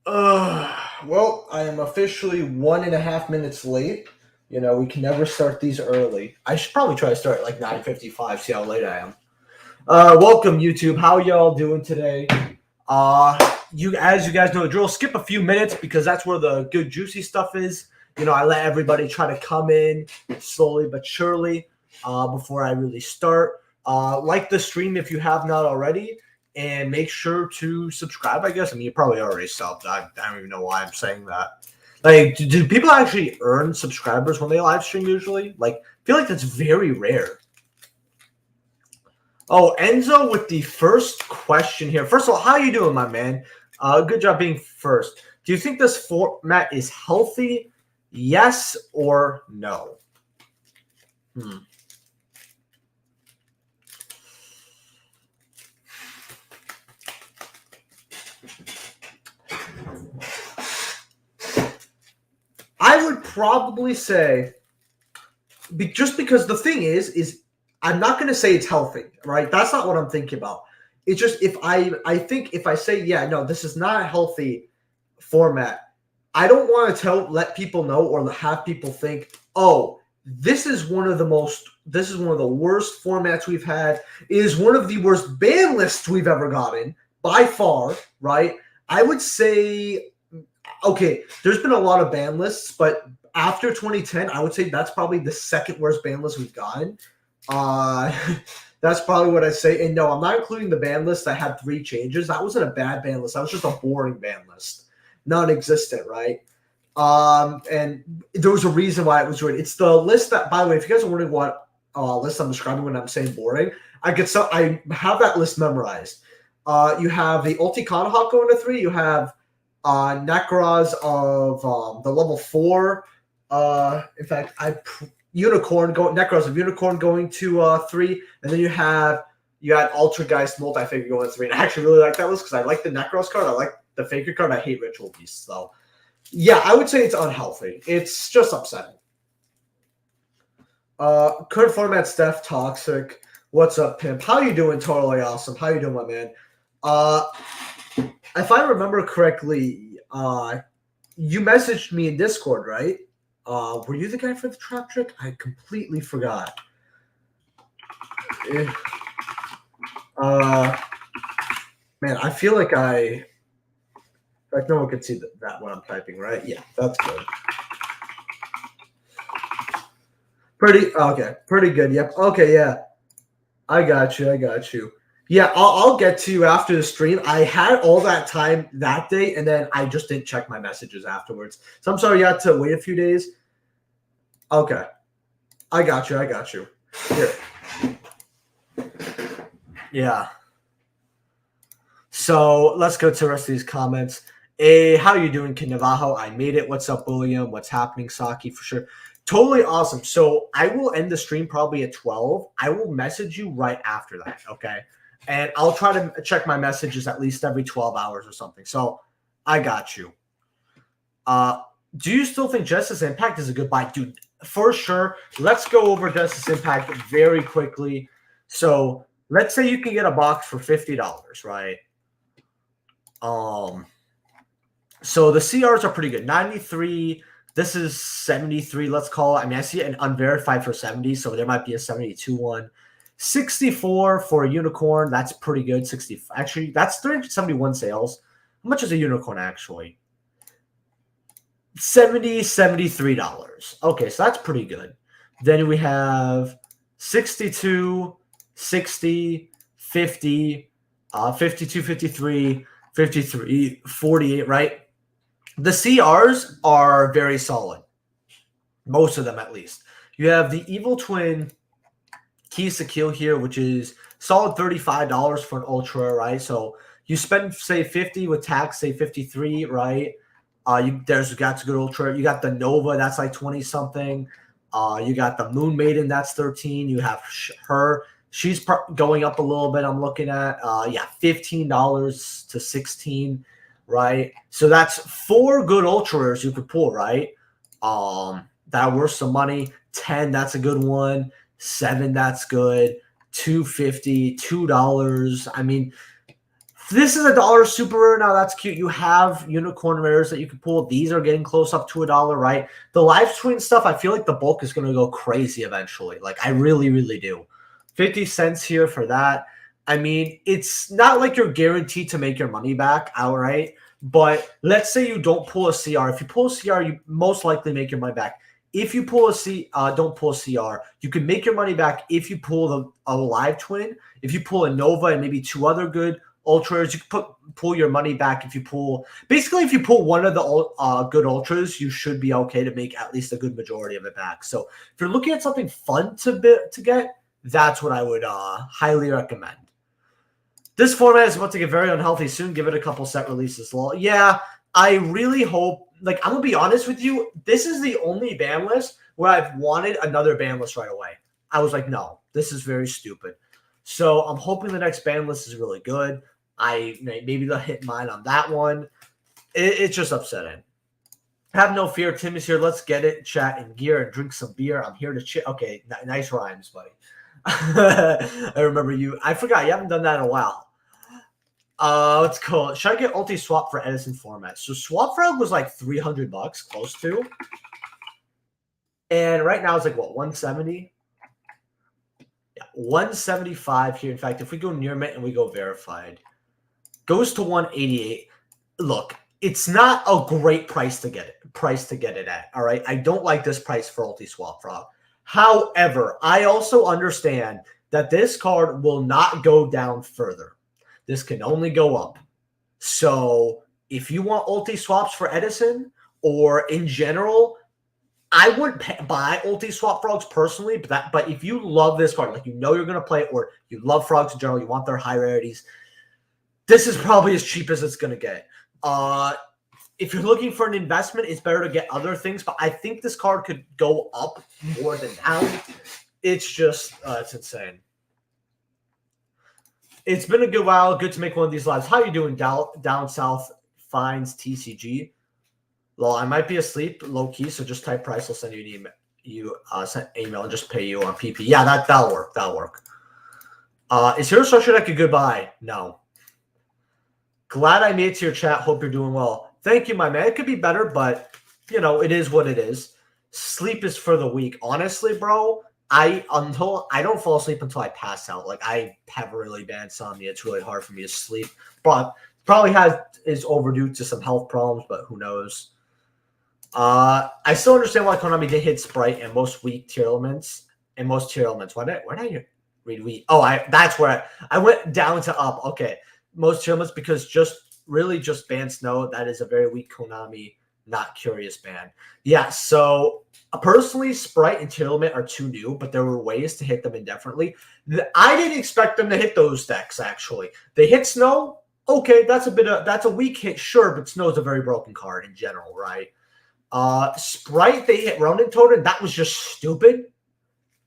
Well, I am officially 1.5 minutes late. You know, we can never start these early. I should probably try to start at like 9:55. See how late I am. Welcome YouTube. How y'all doing today? As you guys know the drill, skip a few minutes because that's where the good juicy stuff is. You know, I let everybody try to come in slowly but surely before I really start. Like the stream if you have not already, and make sure to subscribe. I guess. I mean, you probably already subbed. I don't even know why I'm saying that. Like, do people actually earn subscribers when they live stream usually? Like, I feel like that's very rare. Oh, Enzo with the first question here. First of all, how you doing, my man? Good job being first. Do you think this format is healthy? Yes or no? I would probably say, just because the thing is I'm not going to say it's healthy, right? That's not what I'm thinking about. It's just I think if I say, yeah, no, this is not a healthy format, I don't want to let people know or have people think, oh, this is one of the worst formats we've had. It is one of the worst ban lists we've ever gotten by far, right? I would say, okay, there's been a lot of ban lists, but after 2010, I would say that's probably the second worst ban list we've gotten. Uh, that's probably what I say. And no, I'm not including the ban list that had 3 changes. That wasn't a bad ban list. That was just a boring ban list, non-existent, right? And there was a reason why it was ruined. It's the list that, by the way, if you guys are wondering what list I'm describing when I'm saying boring, I have that list memorized. You have the Ulti Kanahawk going to 3. You have Necros of the level 4. In fact, Necros of Unicorn going to 3, and then you had Ultrageist Multi-Figure going to 3. And I actually really like that list because I like the Necros card. I like the Faker card. I hate Ritual Beasts, though. Yeah, I would say it's unhealthy. It's just upsetting. Current format, Steph Toxic. What's up, Pimp? How you doing? Totally awesome. How you doing, my man? If I remember correctly, you messaged me in Discord, right? Were you the guy for the trap trick? I completely forgot. Man, I feel like no one can see that when I'm typing, right? Yeah, that's good. Pretty good. Yep. Okay, yeah. I got you. Yeah, I'll get to you after the stream. I had all that time that day, and then I just didn't check my messages afterwards. So I'm sorry you had to wait a few days. Okay. I got you. Here. Yeah. So let's go to the rest of these comments. Hey, how you doing, Navajo? I made it. What's up, William? What's happening, Saki? For sure. Totally awesome. So I will end the stream probably at 12. I will message you right after that, okay? And I'll try to check my messages at least every 12 hours or something. So I got you. Do you still think Justice Impact is a good buy? Dude, for sure. Let's go over Justice Impact very quickly. So let's say you can get a box for $50, right? So the CRs are pretty good. 93. This is 73, let's call it. I mean, I see an unverified for 70, so there might be a 72 one. 64 for a unicorn. That's pretty good. 60. Actually, that's 371 sales. How much is a unicorn, actually? $73. Okay, so that's pretty good. Then we have 62, 60, 50, 52, 53, 53, 48, right? The CRs are very solid. Most of them, at least. You have the Evil Twin Keys to Kill here, which is solid $35 for an Ultra, right? So you spend, say, 50 with tax, say 53, right? That's a good Ultra. You got the Nova, that's like 20-something. You got the Moon Maiden, that's 13. You have her. She's going up a little bit, I'm looking at. $15 to 16, right? So that's 4 good Ultras you could pull, right? That are worth some money. 10, that's a good one. 7, that's good. $2.50, $2. I mean, This is $1 super rare. Now that's cute. You have unicorn rares that you can pull. These are getting close up to $1, right? The live twin stuff, I feel like the bulk is going to go crazy eventually. Like I really, really do. 50 cents here for that. I mean, it's not like you're guaranteed to make your money back outright. But let's say you don't pull a CR. If you pull a CR, you most likely make your money back. If you pull don't pull a CR, you can make your money back if you pull a live twin. If you pull a Nova and maybe 2 other good ultras, you can pull your money back. If you pull one of the good ultras, you should be okay to make at least a good majority of it back. So if you're looking at something fun to get, that's what I would highly recommend. This format is about to get very unhealthy soon. Give it a couple set releases. Yeah, I really hope. Like, I'm gonna be honest with you. This is the only ban list where I've wanted another ban list right away. I was like, no, this is very stupid. So I'm hoping the next ban list is really good. Maybe they'll hit mine on that one. It's just upsetting. Have no fear. Tim is here. Let's get it. Chat and gear and drink some beer. I'm here to chat. Okay, nice rhymes, buddy. I remember you. I forgot. You haven't done that in a while. Let's call. Should I get ulti swap for Edison format? So swap frog was like $300, close to. And right now it's like what, 170? Yeah, 175 here. In fact, if we go near mint and we go verified, goes to 188. Look, it's not a great price to get it at. All right, I don't like this price for ulti swap frog. However, I also understand that this card will not go down further. This can only go up. So if you want ulti swaps for Edison or in general, I wouldn't buy ulti swap frogs personally, but if you love this card, like you know you're going to play it, or you love frogs in general, you want their high rarities, this is probably as cheap as it's going to get. If you're looking for an investment, it's better to get other things, but I think this card could go up more than down. It's just, it's insane. It's been a good while. Good to make one of these lives. How you doing, down south? Finds TCG. Well, I might be asleep, low key. So just type price. I'll send you an email. Send an email and just pay you on PP. Yeah, that'll work. That'll work. Is Hero Structure Deck a goodbye? No. Glad I made it to your chat. Hope you're doing well. Thank you, my man. It could be better, but you know it is what it is. Sleep is for the weak. Honestly, bro. I don't fall asleep until I pass out. Like I have really bad insomnia. It's really hard for me to sleep. But probably is overdue to some health problems, but who knows? I still understand why Konami did hit Sprite and most weak tier elements. Why did I read weak? Oh, that's where I went down to up. Okay. Most tier elements because just ban Snow. That is a very weak Konami, not curious ban. Yeah, so personally, Sprite and tier element are too new, but there were ways to hit them indefinitely. I didn't expect them to hit those decks, actually. They hit Snow. Okay, that's a weak hit, sure, but Snow's a very broken card in general, right? Sprite, they hit Ronin Totem. That was just stupid.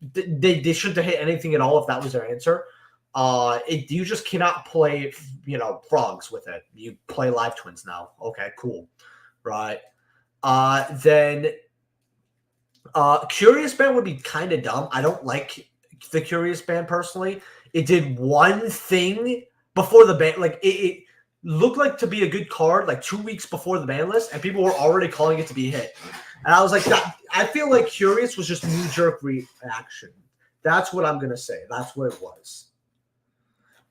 They shouldn't have hit anything at all if that was their answer. You just cannot play, frogs with it. You play live twins now. Okay, cool. Right. Then Curious Band would be kind of dumb. I don't like the Curious Band personally. It did one thing before the ban. Like it looked like to be a good card like 2 weeks before the ban list, and people were already calling it to be hit. And I was like, I feel like Curious was just knee-jerk reaction. That's what I'm gonna say. That's what it was.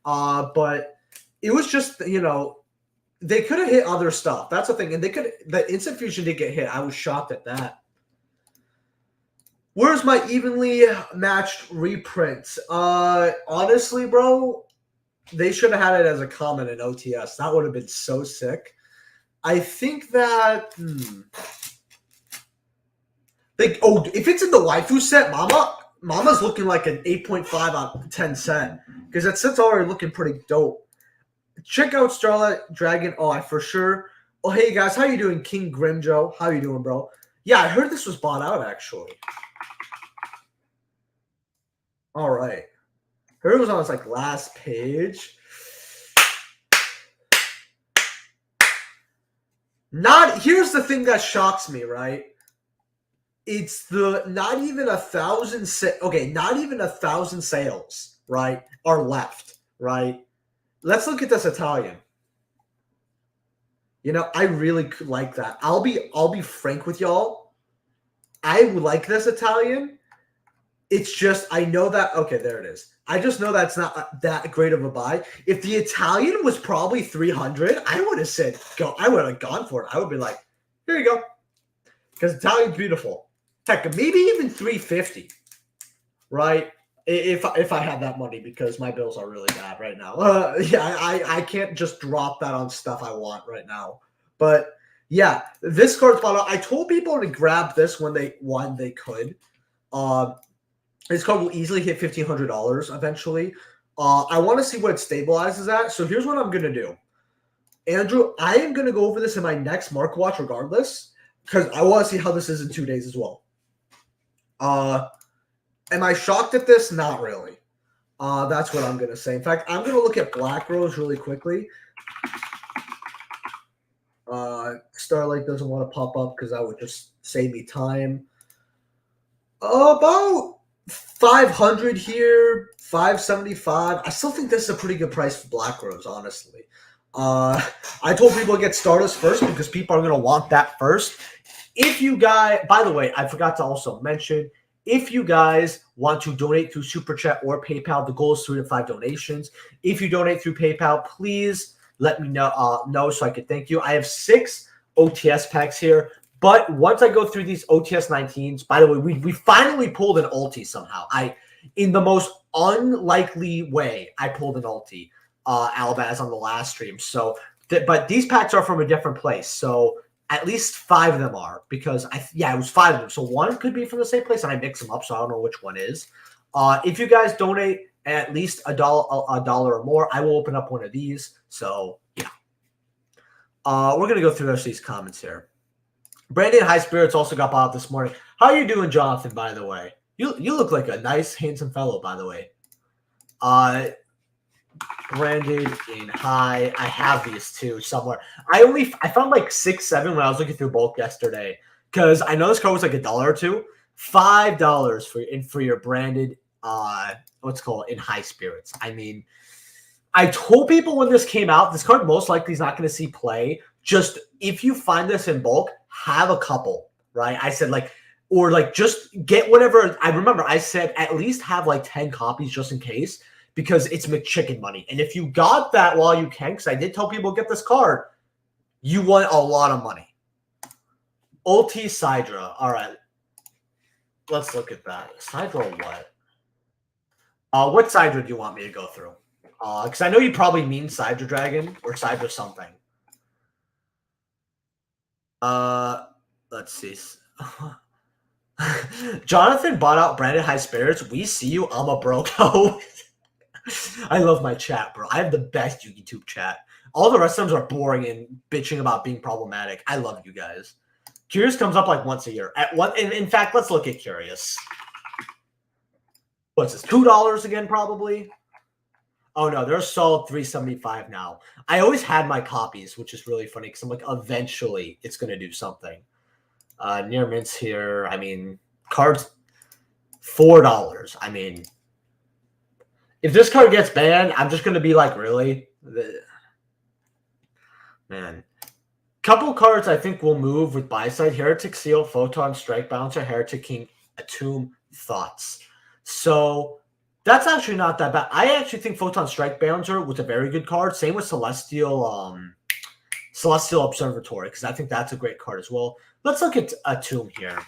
But it was just, they could have hit other stuff. That's the thing. And the Instant Fusion did get hit. I was shocked at that. Where's my evenly matched reprints? Honestly, bro, they should have had it as a comment in OTS. That would have been so sick. I think that if it's in the waifu set, Mama's looking like an 8.5 out of 10 set. Because that set's already looking pretty dope. Check out Starlight Dragon. Oh, I for sure. Oh, hey guys, how you doing, King Grimjo? How you doing, bro? Yeah, I heard this was bought out actually. All right. Heard it was on its last page. Here's the thing that shocks me, right? It's not even 1,000 sales, right, are left, right? Let's look at this Italian. You know, I really like that. I'll be frank with y'all. I like this Italian. It's just I know that okay, there it is. I just know that's not that great of a buy. If the Italian was probably 300, I would have said go. I would have gone for it. I would be like, here you go, because Italian's beautiful. Heck, maybe even 350, right? If I had that money, because my bills are really bad right now. Yeah, I can't just drop that on stuff I want right now. But yeah, this card's fun. I told people to grab this when they could. Um, this card will easily hit $1,500 eventually. I want to see what it stabilizes at. So here's what I'm gonna do, Andrew. I am gonna go over this in my next Market Watch, regardless, because I want to see how this is in 2 days as well. Am I shocked at this? Not really. That's what I'm gonna say. In fact, I'm gonna look at Black Rose really quickly. Starlight doesn't want to pop up because that would just save me time. About 500 here, 575. I still think this is a pretty good price for Black Rose, honestly. I told people to get Stardust first because people are going to want that first. If you guys, by the way, I forgot to also mention, if you guys want to donate through Super Chat or PayPal, the goal is 3 to 5 donations. If you donate through PayPal, please let me know so I can thank you. I have 6 OTS packs here. But once I go through these OTS 19s, by the way, we finally pulled an ulti somehow. In the most unlikely way, I pulled an ulti, Albaz, on the last stream. So, but these packs are from a different place. So at least 5 of them are, because it was 5 of them. So one could be from the same place, and I mix them up, so I don't know which one is. If you guys donate at least a dollar or more, I will open up one of these. So yeah, we're gonna go through the rest of these comments here. Brandon High Spirits also got bought out this morning. How are you doing, Jonathan, by the way? You look like a nice, handsome fellow, by the way. Brandon in High. I have these too somewhere. I found like 6, 7 when I was looking through bulk yesterday, because I know this card was like $1 or $2. $5 for your branded what's called in High Spirits. I mean, I told people when this came out, this card most likely is not going to see play. Just if you find this in bulk, have a couple, right? I said just get whatever. I remember I said at least have like 10 copies just in case, because it's McChicken money. And if you got that while you can, because I did tell people get this card, you won a lot of money. Ulti Sidra. All right. Let's look at that. Sidra what? What Sidra do you want me to go through? Because I know you probably mean Sidra Dragon or Sidra something. Let's see. Jonathan bought out Brandon High Spirits. We see you. I'm a bro. I love my chat, bro. I have the best YouTube chat. All the rest of them are boring and bitching about being problematic. I love you guys. Curious comes up like once a year. In fact, let's look at Curious. What's this? $2 again, probably. Oh no, they're a solid $3.75 now. I always had my copies, which is really funny because I'm like, eventually it's gonna do something. Near mints here. I mean, cards $4. I mean, if this card gets banned, I'm just gonna be like, really, man. Couple cards I think will move with buy side: Heretic Seal, Photon Strike Bouncer, Heretic King, Atomb, Thoughts. So that's actually not that bad. I actually think Photon Strike Bouncer was a very good card. Same with Celestial Observatory, because I think that's a great card as well. Let's look at Atomb here.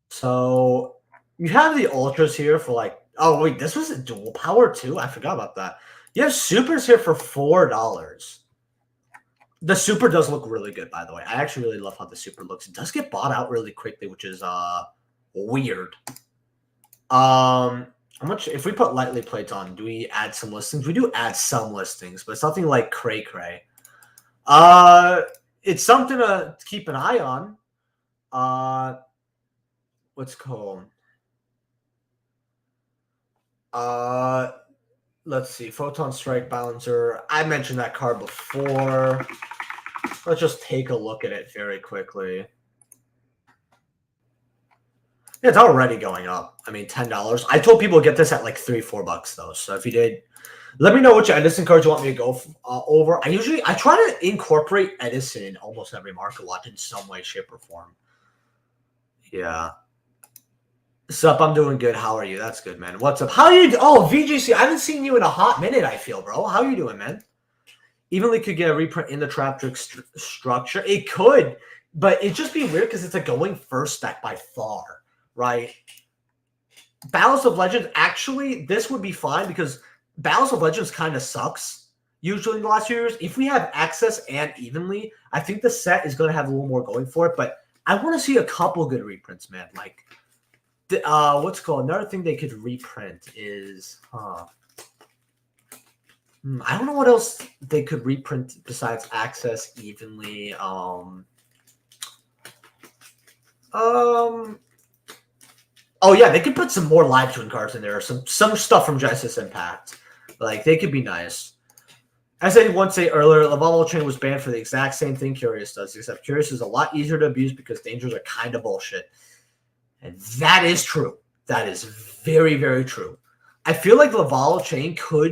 So you have the ultras here for like, oh wait, this was a dual power too? I forgot about that. You have supers here for $4. The super does look really good, by the way. I actually really love how the super looks. It does get bought out really quickly, which is weird. How much if we put lightly plates on, do we add some listings? We do add some listings, but it's nothing like cray. It's something to keep an eye on. What's called? Let's see. Photon Strike Balancer. I mentioned that card before. Let's just take a look at it very quickly. Yeah, it's already going up. I mean, $10. I told people to get this at like $3-4 though. So if you did, let me know which Edison cards you want me to go over. I try to incorporate Edison in almost every market lot in some way, shape, or form. Yeah. Sup, I'm doing good. How are you? That's good, man. What's up? How are you? Oh, VGC, I haven't seen you in a hot minute, I feel, bro. How are you doing, man? Evenly could get a reprint in the trap trick structure. It could, but it'd just be weird because it's a going first stack by far, right? Battles of Legends, actually, this would be fine because Battles of Legends kind of sucks usually in the last few years. If we have access and evenly, I think the set is going to have a little more going for it, but I want to see a couple good reprints, man. Like, what's called another thing they could reprint is, I don't know what else they could reprint besides access evenly. Oh yeah, they could put some more live twin cards in there, or some stuff from Genesis Impact. Like, they could be nice. As I once say earlier, Lavalval Chain was banned for the exact same thing Curious does, except Curious is a lot easier to abuse because dangers are kind of bullshit. And that is true. That is very, very true. I feel like Lavalval Chain for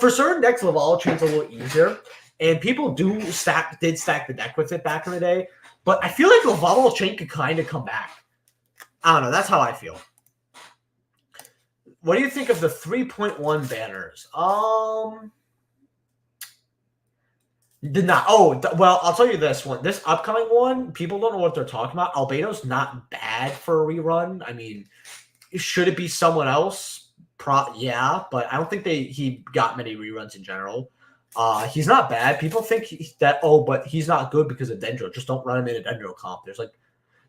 certain decks, Lavalval Chain's a little easier, and people did stack the deck with it back in the day. But I feel like Lavalval Chain could kind of come back. I don't know. That's how I feel. What do you think of the 3.1 banners? Did not. Oh, well, I'll tell you this one. This upcoming one, people don't know what they're talking about. Albedo's not bad for a rerun. I mean, should it be someone else? Yeah, but I don't think he got many reruns in general. He's not bad. People think but he's not good because of Dendro. Just don't run him in a Dendro comp. There's like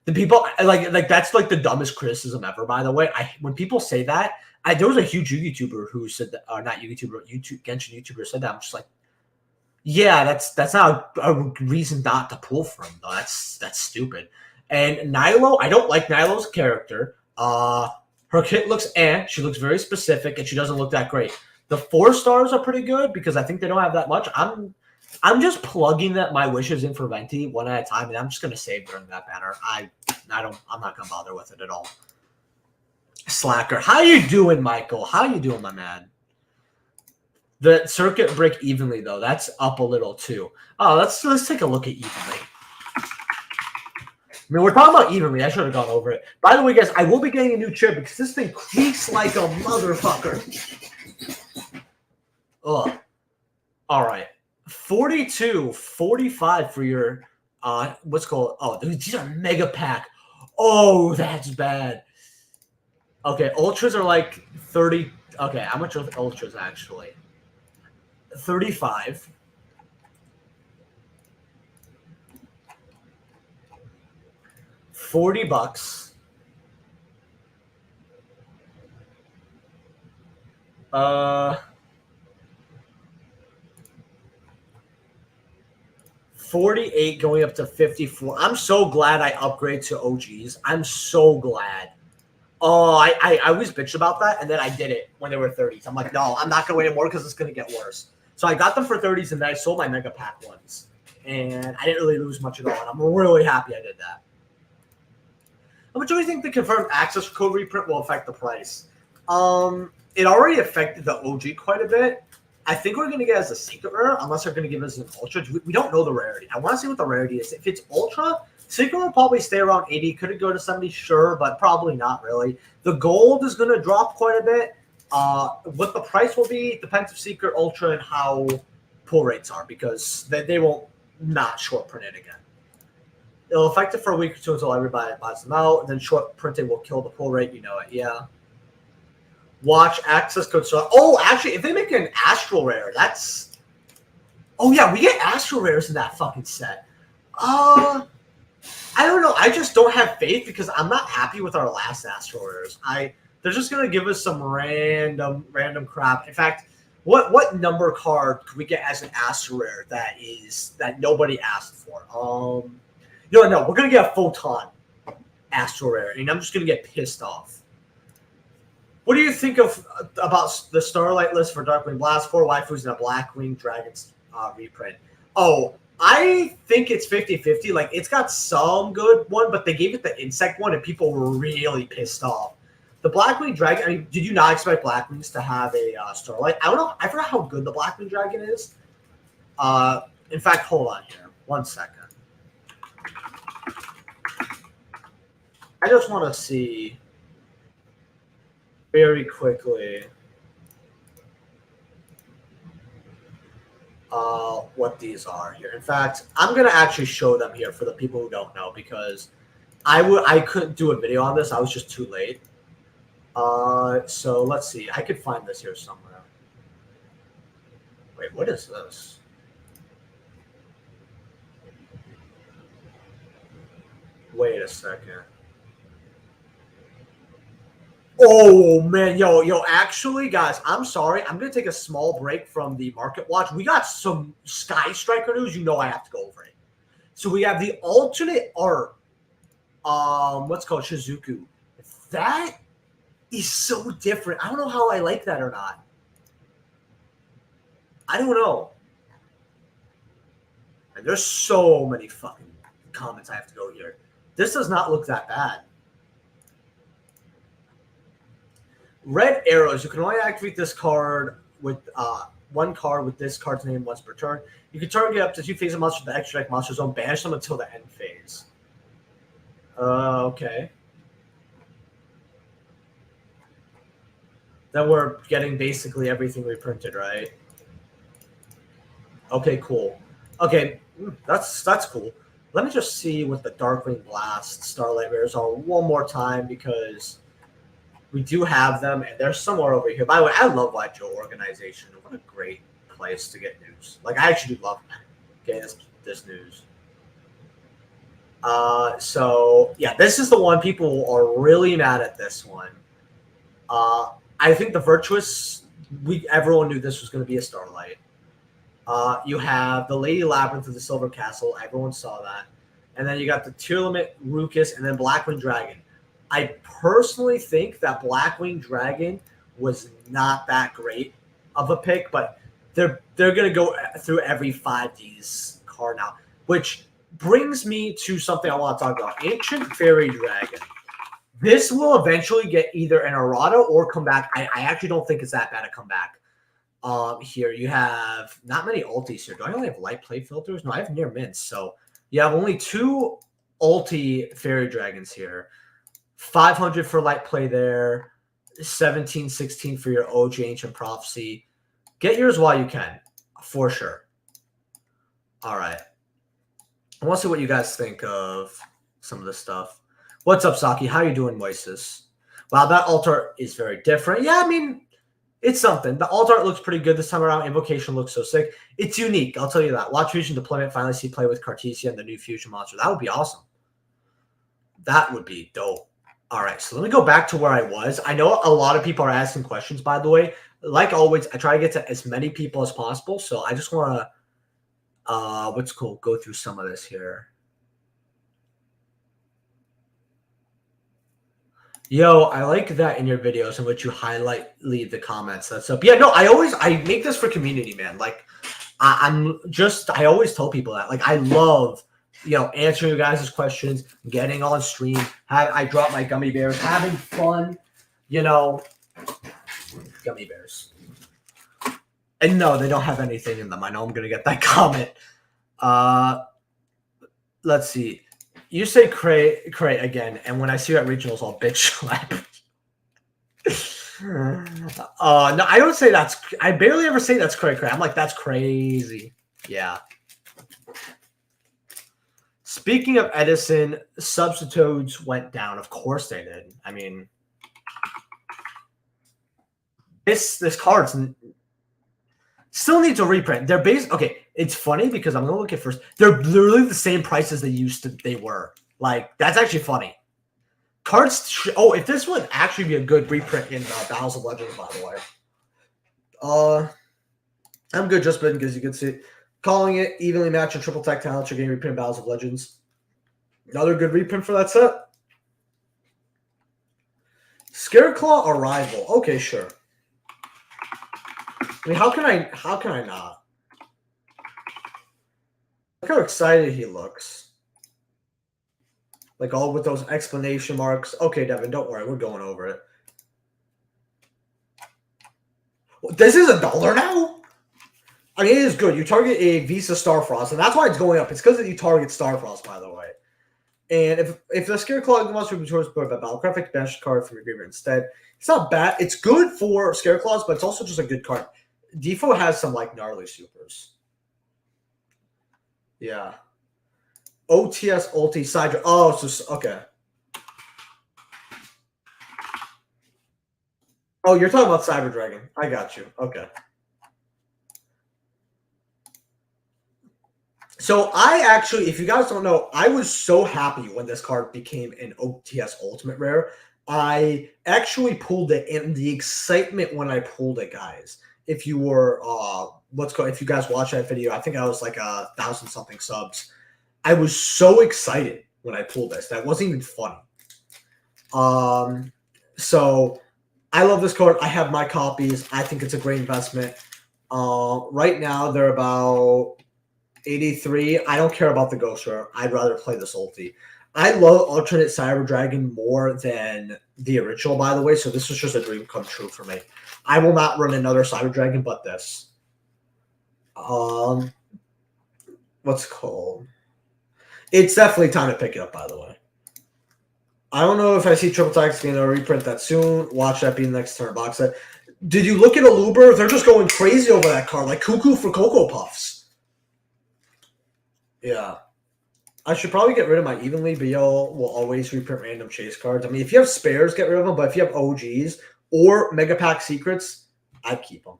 the people like that's like the dumbest criticism ever. By the way, when people say that, there was a huge YouTuber who said that, or not YouTuber, Genshin YouTuber said that. I'm just like, yeah, that's not a reason not to pull from though. That's stupid. And Nilo, I don't like Nilo's character. Her kit looks she looks very specific, and she doesn't look that great. The 4 stars are pretty good because I think they don't have that much. I'm just plugging my wishes in for Venti one at a time, and I'm just gonna save during that banner. I'm not gonna bother with it at all. Slacker, how you doing, Michael? How you doing, my man? The circuit break evenly though. That's up a little too. Oh, let's take a look at evenly. I mean, we're talking about evenly. I should have gone over it. By the way, guys, I will be getting a new chair because this thing creaks like a motherfucker. Ugh. All right. 42, 45 for your what's called. Oh, these are mega pack. Oh, that's bad. Okay, ultras are like 30. Okay, how much are ultras actually? 35. $40. $48 going up to $54. I'm so glad I upgraded to OGs. I'm so glad. Oh, I always bitched about that, and then I did it when they were 30s. I'm like, no, I'm not going to wait anymore because it's going to get worse. So I got them for 30s, and then I sold my Mega Pack ones. And I didn't really lose much at all, and I'm really happy I did that. How much do you think the confirmed access code reprint will affect the price? It already affected the OG quite a bit. I think we're going to get as a secret rare, unless they're going to give us an ultra. We don't know the rarity. I want to see what the rarity is. If it's ultra, secret will probably stay around 80. Could it go to 70? Sure, but probably not really. The gold is going to drop quite a bit. What the price will be depends if secret, ultra, and how pull rates are, because they won't not short print it again. It'll affect it for a week or two until everybody buys them out, and then short printing will kill the pull rate. You know it, yeah. Watch access code. So, actually, if they make an astral rare, that's. Oh yeah, we get astral rares in that fucking set. I don't know. I just don't have faith because I'm not happy with our last astral rares. They're just gonna give us some random crap. In fact, what number card could we get as an astral rare that nobody asked for? No, we're gonna get a photon astral rare, and I'm just gonna get pissed off. What do you think about the Starlight list for Darkwing Blast? 4 waifus and a Blackwing Dragons reprint. Oh, I think it's 50-50. Like, it's got some good one, but they gave it the insect one, and people were really pissed off. The Blackwing Dragon, I mean, did you not expect Blackwings to have a Starlight? I don't know. I forgot how good the Blackwing Dragon is. In fact, hold on here. 1 second. I just want to see very quickly what these are here. In fact, I'm going to actually show them here for the people who don't know, because I couldn't do a video on this. I was just too late. So let's see. I could find this here somewhere. Wait, what is this? Wait a second. Oh man, yo, actually, guys, I'm sorry. I'm gonna take a small break from the market watch. We got some Sky Striker news. You know I have to go over it. So we have the alternate art. What's called Shizuku. That is so different. I don't know how I like that or not. I don't know. And there's so many fucking comments I have to go here. This does not look that bad. Red arrows. You can only activate this card with one card with this card's name once per turn. You can target up to 2 phases of monsters with the extra deck monster zone. Banish them until the end phase. Okay. Then we're getting basically everything reprinted, right? Okay, cool. Okay, that's cool. Let me just see what the Darkwing Blast Starlight rares are one more time, because we do have them, and they're somewhere over here. By the way, I love White Joe Organization. What a great place to get news. Like, I actually do love getting this news. So, yeah, this is the one. People are really mad at this one. I think the Virtuous, everyone knew this was going to be a Starlight. You have the Lady Labyrinth of the Silver Castle. Everyone saw that. And then you got the Tier Limit Rucus, and then Blackwing Dragon. I personally think that Blackwing Dragon was not that great of a pick, but they're going to go through every 5Ds card now, which brings me to something I want to talk about. Ancient Fairy Dragon. This will eventually get either an errata or come back. I actually don't think it's that bad to come back. Here you have not many ultis here. Do I only have light play filters? No, I have near mints. So you have only 2 ulti fairy dragons here. 500 for light play there. 17, 16 for your OG Ancient Prophecy. Get yours while you can, for sure. All right. I want to see what you guys think of some of this stuff. What's up, Saki? How you doing, Moises? Wow, that alt art is very different. Yeah, I mean, it's something. The alt art looks pretty good this time around. Invocation looks so sick. It's unique, I'll tell you that. Watch Fusion Deployment finally see play with Cartesia, the new Fusion monster. That would be awesome. That would be dope. All right, so let me go back to where I was. I know a lot of people are asking questions, by the way. Like always, I try to get to as many people as possible. So I just want to, go through some of this here. Yo, I like that in your videos in which you leave the comments. That's up. Yeah, no, I make this for community, man. Like, I always tell people that. Like, I love, answering you guys' questions, getting on stream. I drop my gummy bears, having fun, gummy bears. And no, they don't have anything in them. I know I'm going to get that comment. Let's see. You say cray again, and when I see you at regionals, I'll bitch slap. No, I don't say that's. I barely ever say that's cray. I'm like, that's crazy. Yeah. Speaking of Edison, substitutes went down. Of course they did. I mean, this card's still needs a reprint. They're based. Okay, it's funny because I'm gonna look at first. They're literally the same price as they were. Like, that's actually funny. Cards. If this would actually be a good reprint in Battles of Legends, by the way. I'm good just because you can see calling it evenly matched and triple tech talents. You're getting reprint Battles of Legends. Another good reprint for that set. Scareclaw Arrival. Okay, sure. I mean, how can I not? Look how excited he looks. Like all with those exclamation marks. Okay, Devin, don't worry. We're going over it. This is $1 now? I mean, it is good. You target a Visa Starfrost, and that's why it's going up. It's because you target Starfrost, by the way. And if the Scare Claw must be towards a Battlecraft bash card from your graveyard instead, it's not bad. It's good for Scare Claws, but it's also just a good card. Defo has some like gnarly supers. Yeah. OTS ulti side. Oh, so okay. Oh, you're talking about Cyber Dragon. I got you. Okay. So I actually, if you guys don't know, I was so happy when this card became an OTS Ultimate Rare. I actually pulled it, and the excitement when I pulled it, guys. If you were, if you guys watched that video, I think I was like 1,000-something subs. I was so excited when I pulled this. That wasn't even funny. So I love this card. I have my copies. I think it's a great investment. Right now they're about 83. I don't care about the Ghost Rare. I'd rather play this ulti. I love alternate Cyber Dragon more than the original, by the way, so this was just a dream come true for me. I will not run another Cyber Dragon but this. What's it called? It's definitely time to pick it up, by the way. I don't know if I see Triple Tax getting a reprint that soon. Watch that be the next turn box set. Did you look at Aluber? They're just going crazy over that card, like cuckoo for Cocoa Puffs. Yeah. I should probably get rid of my Evenly, but y'all will always reprint random chase cards. I mean, if you have spares, get rid of them. But if you have OGs or Mega Pack Secrets, I'd keep them.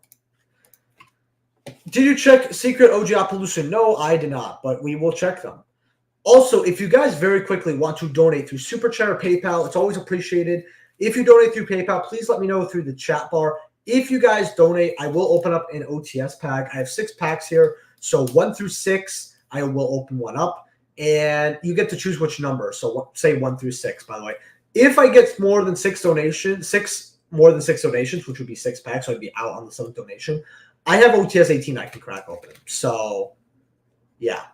Did you check Secret OG Appaloosa? No, I did not, but we will check them. Also, if you guys very quickly want to donate through Super Chat or PayPal, it's always appreciated. If you donate through PayPal, please let me know through the chat bar. If you guys donate, I will open up an OTS pack. I have 6 packs here, so 1 through 6, I will open one up. And you get to choose which number. So say 1 through 6, by the way. If I get more than 6 donations, which would be 6 packs, so I'd be out on the 7th donation. I have OTS 18 I can crack open. So, yeah.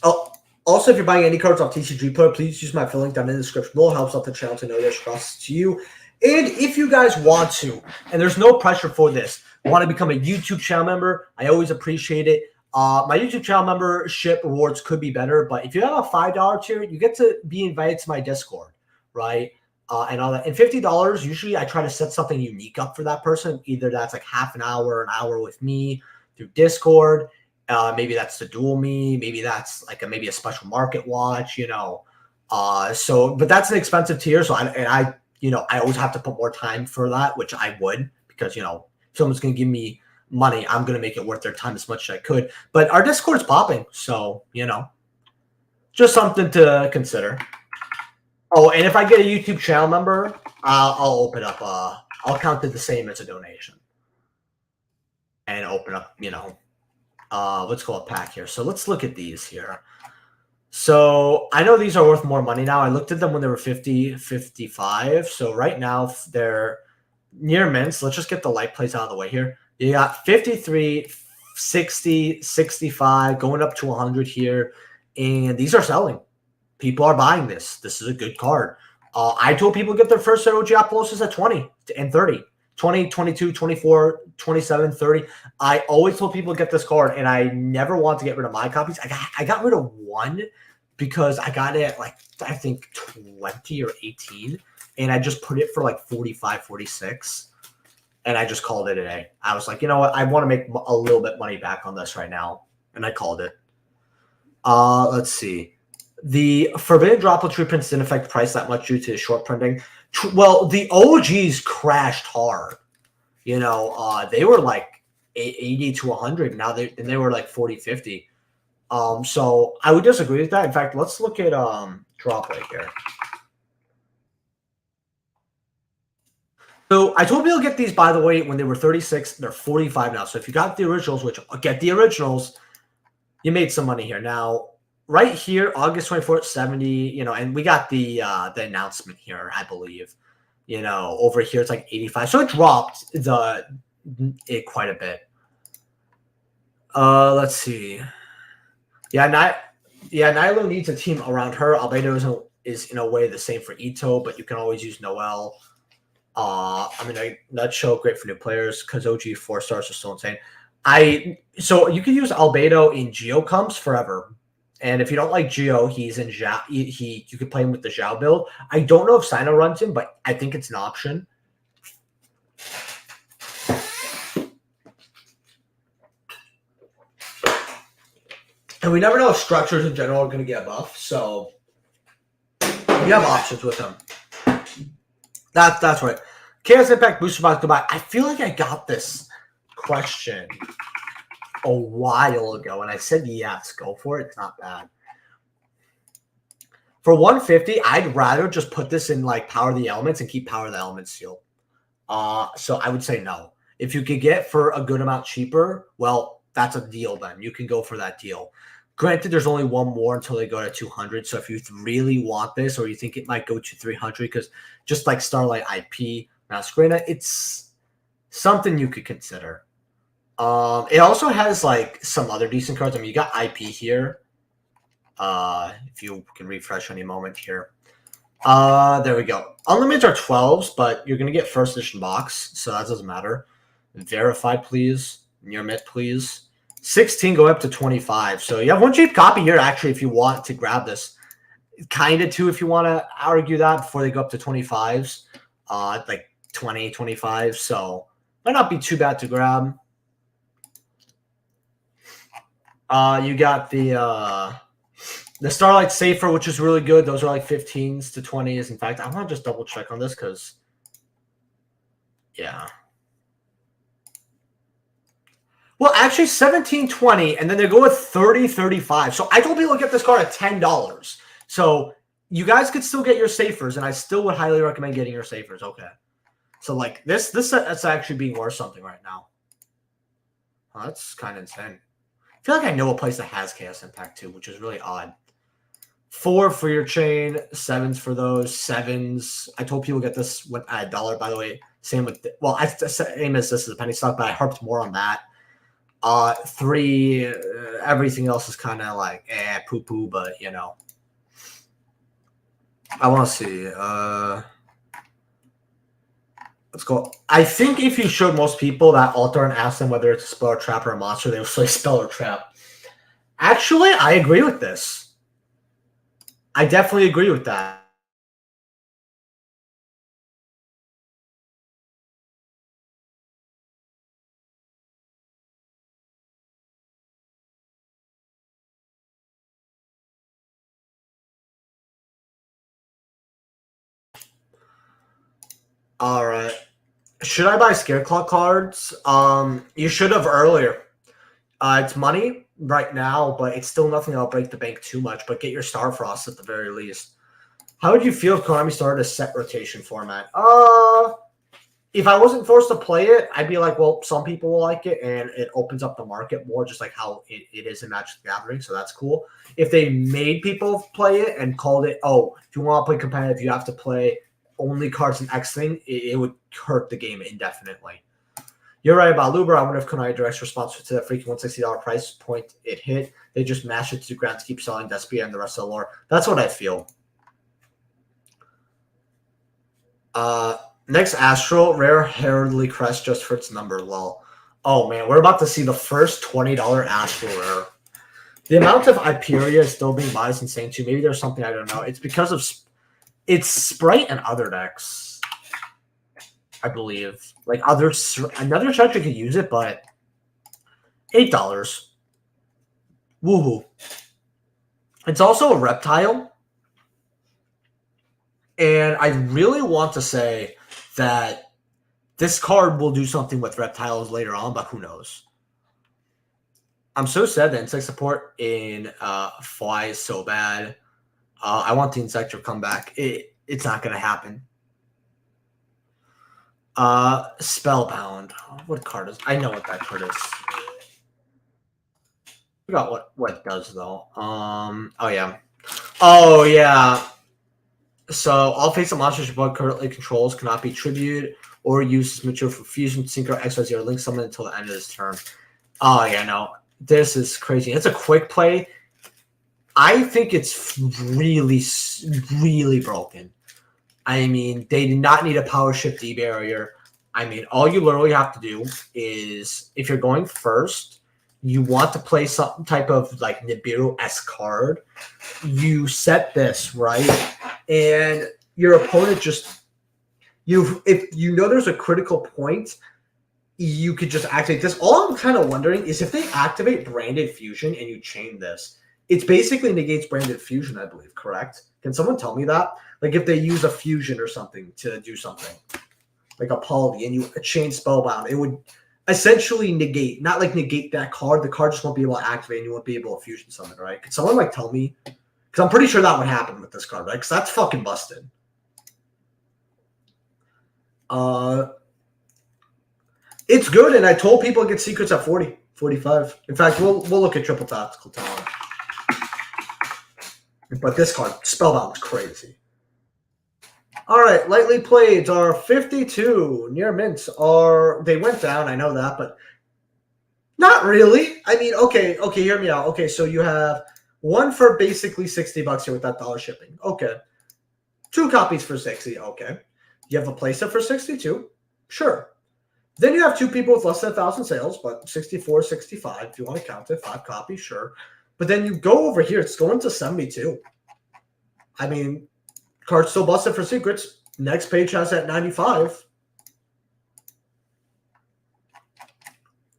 Oh, also, if you're buying any cards off TCG Player, please use my affiliate link down in the description. It all helps out the channel to know this process to you. And if you guys want to, and there's no pressure for this, want to become a YouTube channel member, I always appreciate it. My YouTube channel membership rewards could be better, but if you have a $5 tier, you get to be invited to my Discord, right? And all that. And $50, usually I try to set something unique up for that person. Either that's like half an hour with me through Discord. Maybe that's the Duel Me. Maybe that's like maybe a special market watch, you know. But that's an expensive tier. So I always have to put more time for that, which I would, because, you know, if someone's going to give me money, I'm going to make it worth their time as much as I could. But our Discord's popping, so, you know, just something to consider. Oh, and if I get a YouTube channel member, I'll open up, I'll count it the same as a donation. And open up, you know, let's call it pack here. So let's look at these here. So I know these are worth more money now. I looked at them when they were 50, 55. So right now they're near mints. Let's just get the light plays out of the way here. You got 53, 60, 65, going up to 100 here. And these are selling. People are buying this. This is a good card. I told people to get their first OG Appaloosa's at 20 and 30. 20, 22, 24, 27, 30. I always told people to get this card, and I never want to get rid of my copies. I got rid of one because I got it at like, I think 20 or 18, and I just put it for like 45, 46. And I just called it a day. I was like, you know what? I want to make a little bit money back on this right now. And I called it. Let's see. The Forbidden Droplet reprints didn't affect the price that much due to short printing. Well, the OGs crashed hard. You know, they were like 80 to 100. Now they were like 40, 50. So I would disagree with that. In fact, let's look at Droplet here. So I told people to get these, by the way, when they were 36. They're 45 now. So if you got the originals, which get the originals, you made some money here. Now, right here, August 24th, 70, you know, and we got the announcement here, I believe. You know, over here it's like 85. So it dropped it quite a bit. Let's see. Nylo needs a team around her. Albedo is in a way the same for Ito, but you can always use Noelle. Nutshell, great for new players. Kazoji 4 stars are still insane. So you can use Albedo in Geo comps forever. And if you don't like Geo, he's in Zhao. You could play him with the Zhao build. I don't know if Sino runs him, but I think it's an option. And we never know if structures in general are going to get buffed, so you have options with them. That's right. Chaos Impact Booster Box goodbye. I feel like I got this question a while ago, and I said yes, go for it. It's not bad. For 150, I'd rather just put this in like Power of the Elements and keep Power of the Elements sealed. So I would say no. If you could get for a good amount cheaper, well, that's a deal then. You can go for that deal. Granted, there's only one more until they go to 200. So if you really want this, or you think it might go to 300, because just like Starlight IP, Masquerena, it's something you could consider. It also has like some other decent cards. I mean, you got IP here. If you can refresh any moment here. There we go. Unlimited are 12s, but you're going to get first edition box, so that doesn't matter. Verified, please. Near mint, please. 16 go up to 25. So you have one cheap copy here, actually, if you want to grab this. Kind of, too, if you want to argue that before they go up to 25s. Like 20, 25. So might not be too bad to grab. You got the Starlight Safer, which is really good. Those are like 15s to 20s. In fact, I want to just double check on this because, yeah. Well, actually, 17, 20, and then they go with 30, 35. So I told people to get this card at $10. So you guys could still get your Safers, and I still would highly recommend getting your Safers. Okay. So, like, this that's actually being worth something right now. Oh, that's kind of insane. I feel like I know a place that has Chaos Impact, too, which is really odd. 4 for your chain, 7s for those, 7s. I told people get this at $1, by the way. Same with, same as this is a penny stock, but I harped more on that. 3, everything else is kind of like, poo-poo, but, you know. I want to see. Let's go. I think if you showed most people that altar and asked them whether it's a spell or trap or a monster, they would say spell or trap. Actually, I agree with this. I definitely agree with that. All right. Should I buy Scareclaw cards? You should have earlier. It's money right now, but it's still nothing that'll break the bank too much. But get your Starfrost at the very least. How would you feel if Konami started a set rotation format? If I wasn't forced to play it, I'd be like, well, some people will like it, and it opens up the market more, just like how it is in Magic the Gathering, so that's cool. If they made people play it and called it, oh, if you want to play competitive, you have to play only cards in X thing, it would hurt the game indefinitely. You're right about Luber. I wonder if Konami directs response to that freaking $160 price point it hit. They just mash it to the ground to keep selling Despia and the rest of the lore. That's what I feel. Next Astral, rare Heraldly Crest just for its number, lol. Oh man, we're about to see the first $20 Astral rare. The amount of Hyperia still being bought is insane too. Maybe there's something I don't know. It's because of it's Sprite and other decks, I believe. Like another strategy could use it, but $8. Woohoo. It's also a reptile. And I really want to say that this card will do something with reptiles later on, but who knows? I'm so sad that insect support in Fly is so bad. I want the Insector to come back. It's not going to happen. Spellbound. What card is? I know what that card is. I forgot what it does though. Oh yeah. So all face of monsters your opponent currently controls cannot be tribute or used as material for fusion, synchro, XYZ, or link summon until the end of this turn. Oh yeah, no. This is crazy. It's a quick play. I think it's really, really broken. I mean, they did not need a power shift D barrier. I mean, all you literally have to do is, if you're going first, you want to play some type of like Nibiru-esque card. You set this, right? And your opponent just, if you know there's a critical point, you could just activate this. All I'm kind of wondering is if they activate Branded Fusion and you chain this, it's basically negates Branded Fusion, I believe, correct? Can someone tell me that? Like if they use a fusion or something to do something, like a poly, and you chain Spellbound, it would essentially negate, not like negate that card. The card just won't be able to activate and you won't be able to fusion summon, right? Could someone like tell me? Because I'm pretty sure that would happen with this card, right? Because that's fucking busted. It's good, and I told people to get secrets at 40, 45. In fact, we'll look at triple tactical talent. But this card, Spellbound, is crazy. All right, lightly played are 52. Near mints are, they went down, I know that, but not really. I mean, okay, hear me out. Okay, so you have one for basically $60 here with that dollar shipping. Okay. 2 copies for 60. Okay. You have a playset for 62. Sure. Then you have 2 people with less than 1,000 sales, but 64, 65, if you want to count it, 5 copies, sure. But then you go over here, it's going to 72. I mean, card's still busted for secrets. Next page has at 95.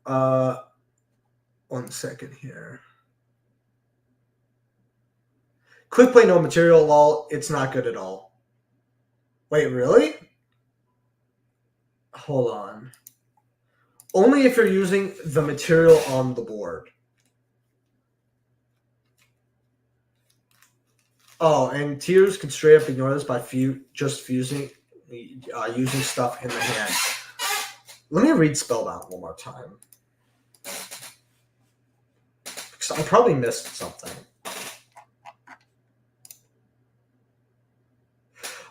One second here. Quick play, no material, lol. It's not good at all. Wait, really? Hold on. Only if you're using the material on the board. Oh, and tiers can straight up ignore this by just fusing, using stuff in the hand. Let me read Spellbound one more time. Because I probably missed something.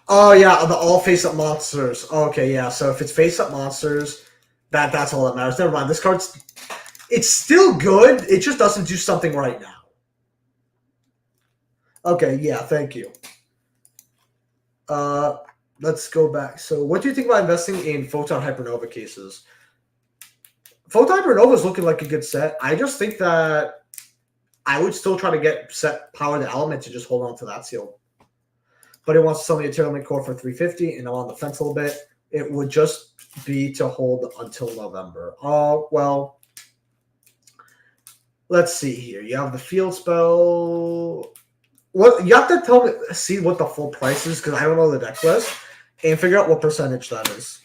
Oh, yeah, the all face-up monsters. Okay, yeah, so if it's face-up monsters, that's all that matters. Never mind, this card's... It's still good, it just doesn't do something right now. Okay, yeah, thank you. Let's go back. So what do you think about investing in Photon Hypernova cases? Photon Hypernova is looking like a good set. I just think that I would still try to get set Power the Element to just hold on to that seal. But it wants to sell me a Terramint Core for 350, and I'm on the fence a little bit. It would just be to hold until November. Well, let's see here. You have the field spell. What you have to tell me, see what the full price is, because I don't know the deck list, and figure out what percentage that is.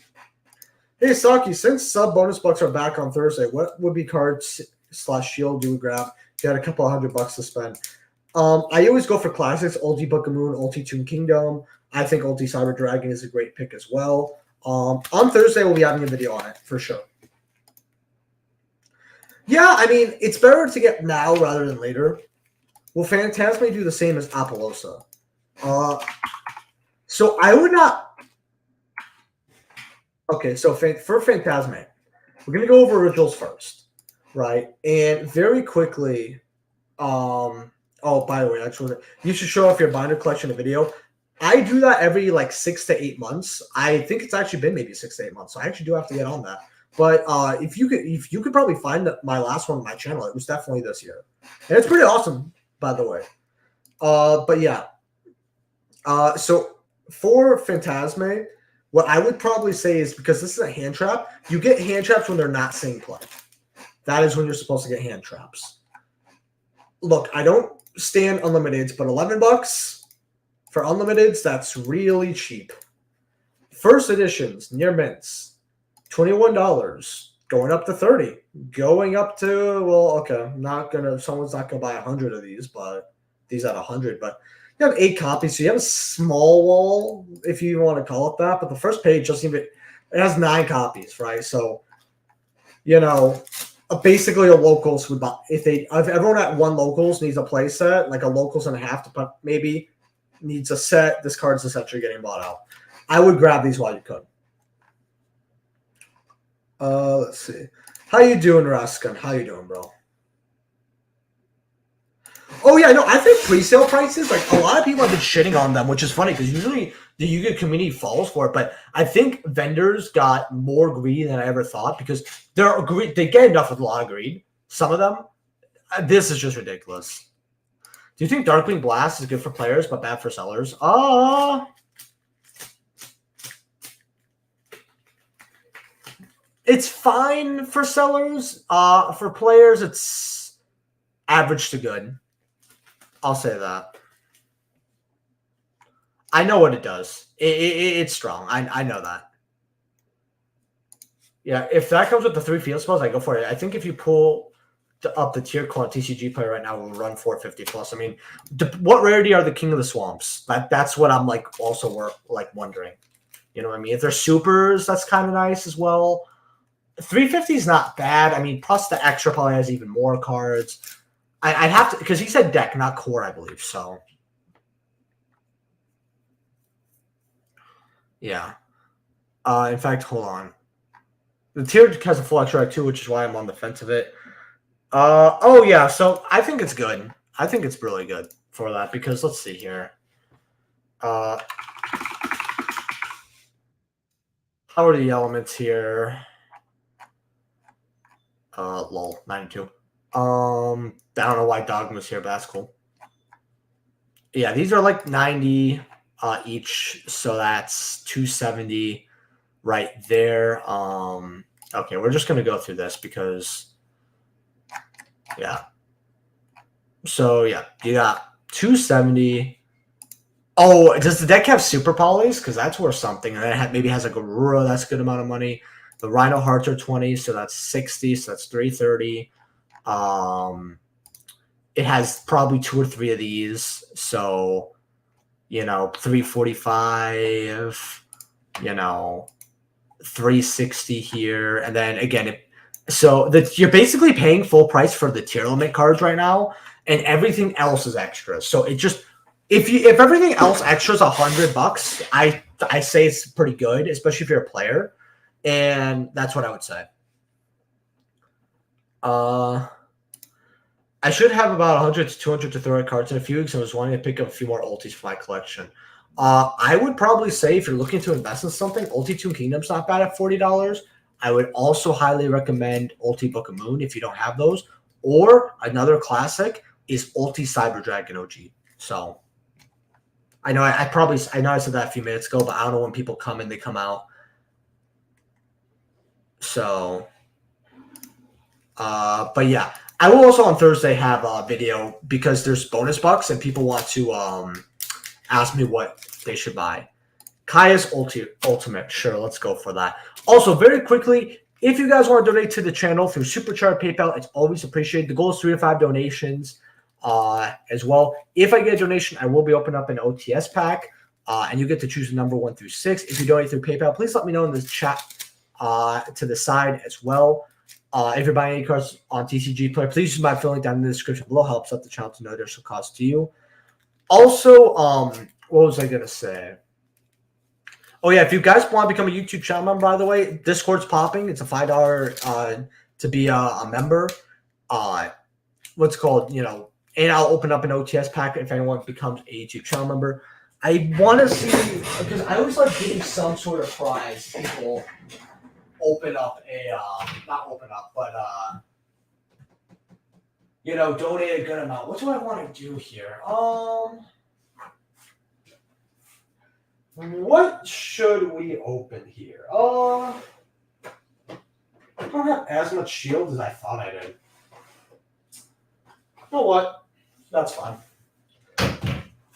Hey, Saki, since sub bonus bucks are back on Thursday, what would be cards / shield you would grab if you had a couple $100 to spend? I always go for classics, Ulti Book of Moon, Ulti Tomb Kingdom. I think Ulti Cyber Dragon is a great pick as well. On Thursday, we'll be having a video on it, for sure. Yeah, I mean, it's better to get now rather than later. Will Phantasme do the same as Apollosa? So I would not... Okay, so for Phantasme, we're going to go over originals first, right? And very quickly... Oh, by the way, actually, you should show off your binder collection in a video. I do that every like 6 to 8 months. I think it's actually been maybe 6 to 8 months. So I actually do have to get on that. But if you could probably find my last one on my channel, it was definitely this year, and it's pretty awesome, by the way. But yeah. So for Phantasme, what I would probably say is, because this is a hand trap, you get hand traps when they're not seeing play. That is when you're supposed to get hand traps. Look, I don't stand unlimiteds, but $11 for unlimiteds, that's really cheap. First editions, near mints, $21, going up to $30, going up to, well, okay, someone's not gonna buy 100 of these, but these at 100. But you have 8 copies, so you have a small wall, if you want to call it that. But the first page doesn't even, it has 9 copies, right? So, you know, basically a locals would buy, if everyone at one locals needs a play set, like a locals and a half to put, maybe needs a set, this card's essentially getting bought out. I would grab these while you could. Let's see. How you doing, Raskin? How you doing, bro? Oh yeah, no, I think pre-sale prices, like a lot of people have been shitting on them, which is funny because usually the Yu-Gi-Oh community falls for it. But I think vendors got more greedy than I ever thought because they get enough with a lot of greed. Some of them, this is just ridiculous. Do you think Darkwing Blast is good for players but bad for sellers? It's fine for sellers. For players, it's average to good. I'll say that. I know what it does. It's strong. I know that. Yeah, if that comes with the 3 field spells, I go for it. I think if you pull up the tier core TCG player right now, will run 450 plus. I mean, what rarity are the King of the Swamps? That's what I'm like also wondering. You know what I mean? If they're supers, that's kind of nice as well. 350 is not bad. I mean, plus the extra probably has even more cards. I'd have to, because he said deck, not core, I believe. So, yeah. In fact, hold on. The tier has a full extra too, which is why I'm on the fence of it. Oh yeah. So I think it's good. I think it's really good for that because let's see here. How are the elements here? Lol, 92. I don't know why Dogma's here, but that's cool. Yeah, these are like 90 each, so that's 270 right there. Okay, we're just gonna go through this because yeah. So yeah, you got 270. Oh, does the deck have super polys? Because that's worth something. And then it maybe has like a Aurora, that's a good amount of money. The Rhino Hearts are 20, so that's 60, so that's 330. It has probably 2 or 3 of these, so 345, 360 here, and then again, you're basically paying full price for the tier limit cards right now, and everything else is extra. So it just if everything else extra is $100, I say it's pretty good, especially if you're a player, and that's what I would say. I should have about 100 to 200 to throw at cards in a few weeks. I was wanting to pick up a few more ultis for my collection. I would probably say if you're looking to invest in something, Ulti Toon Kingdom's not bad at $40. I would also highly recommend Ulti Book of Moon if you don't have those. Or another classic is Ulti Cyber Dragon OG. So I know I said that a few minutes ago, but I don't know when people come in, they come out. So, but yeah. I will also on Thursday have a video because there's bonus bucks and people want to ask me what they should buy. Kaya's Ultimate. Sure, let's go for that. Also, very quickly, if you guys want to donate to the channel through Superchat, PayPal, it's always appreciated. The goal is 3 to 5 donations as well. If I get a donation, I will be opening up an OTS pack, and you get to choose the number 1 through 6. If you donate through PayPal, please let me know in the chat to the side as well. If you're buying any cards on TCG Player, please use my affiliate link down in the description below. Helps out the channel to know there's a cost to you. Also, what was I going to say? Oh, yeah, if you guys want to become a YouTube channel member, by the way, Discord's popping. It's a $5 to be a member. What's called, and I'll open up an OTS pack if anyone becomes a YouTube channel member. I want to see, because I always like getting some sort of prize. People open up not open up, but, donate a good amount. What do I want to do here? What should we open here? I don't have as much shield as I thought I did. You know what? That's fine.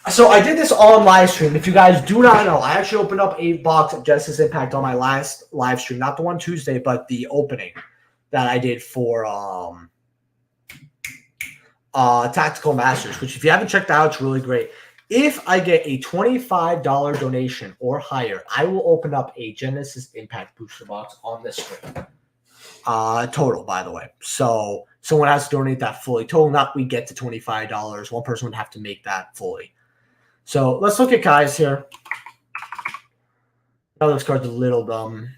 So I did this on live stream. If you guys do not know, I actually opened up a box of Genesis Impact on my last live stream. Not the one Tuesday, but the opening that I did for Tactical Masters, which if you haven't checked out, it's really great. If I get a $25 donation or higher, I will open up a Genesis Impact booster box on this stream. Total, by the way. So someone has to donate that fully. Total, not we get to $25. One person would have to make that fully. So let's look at guys here. Oh, this card's a little dumb.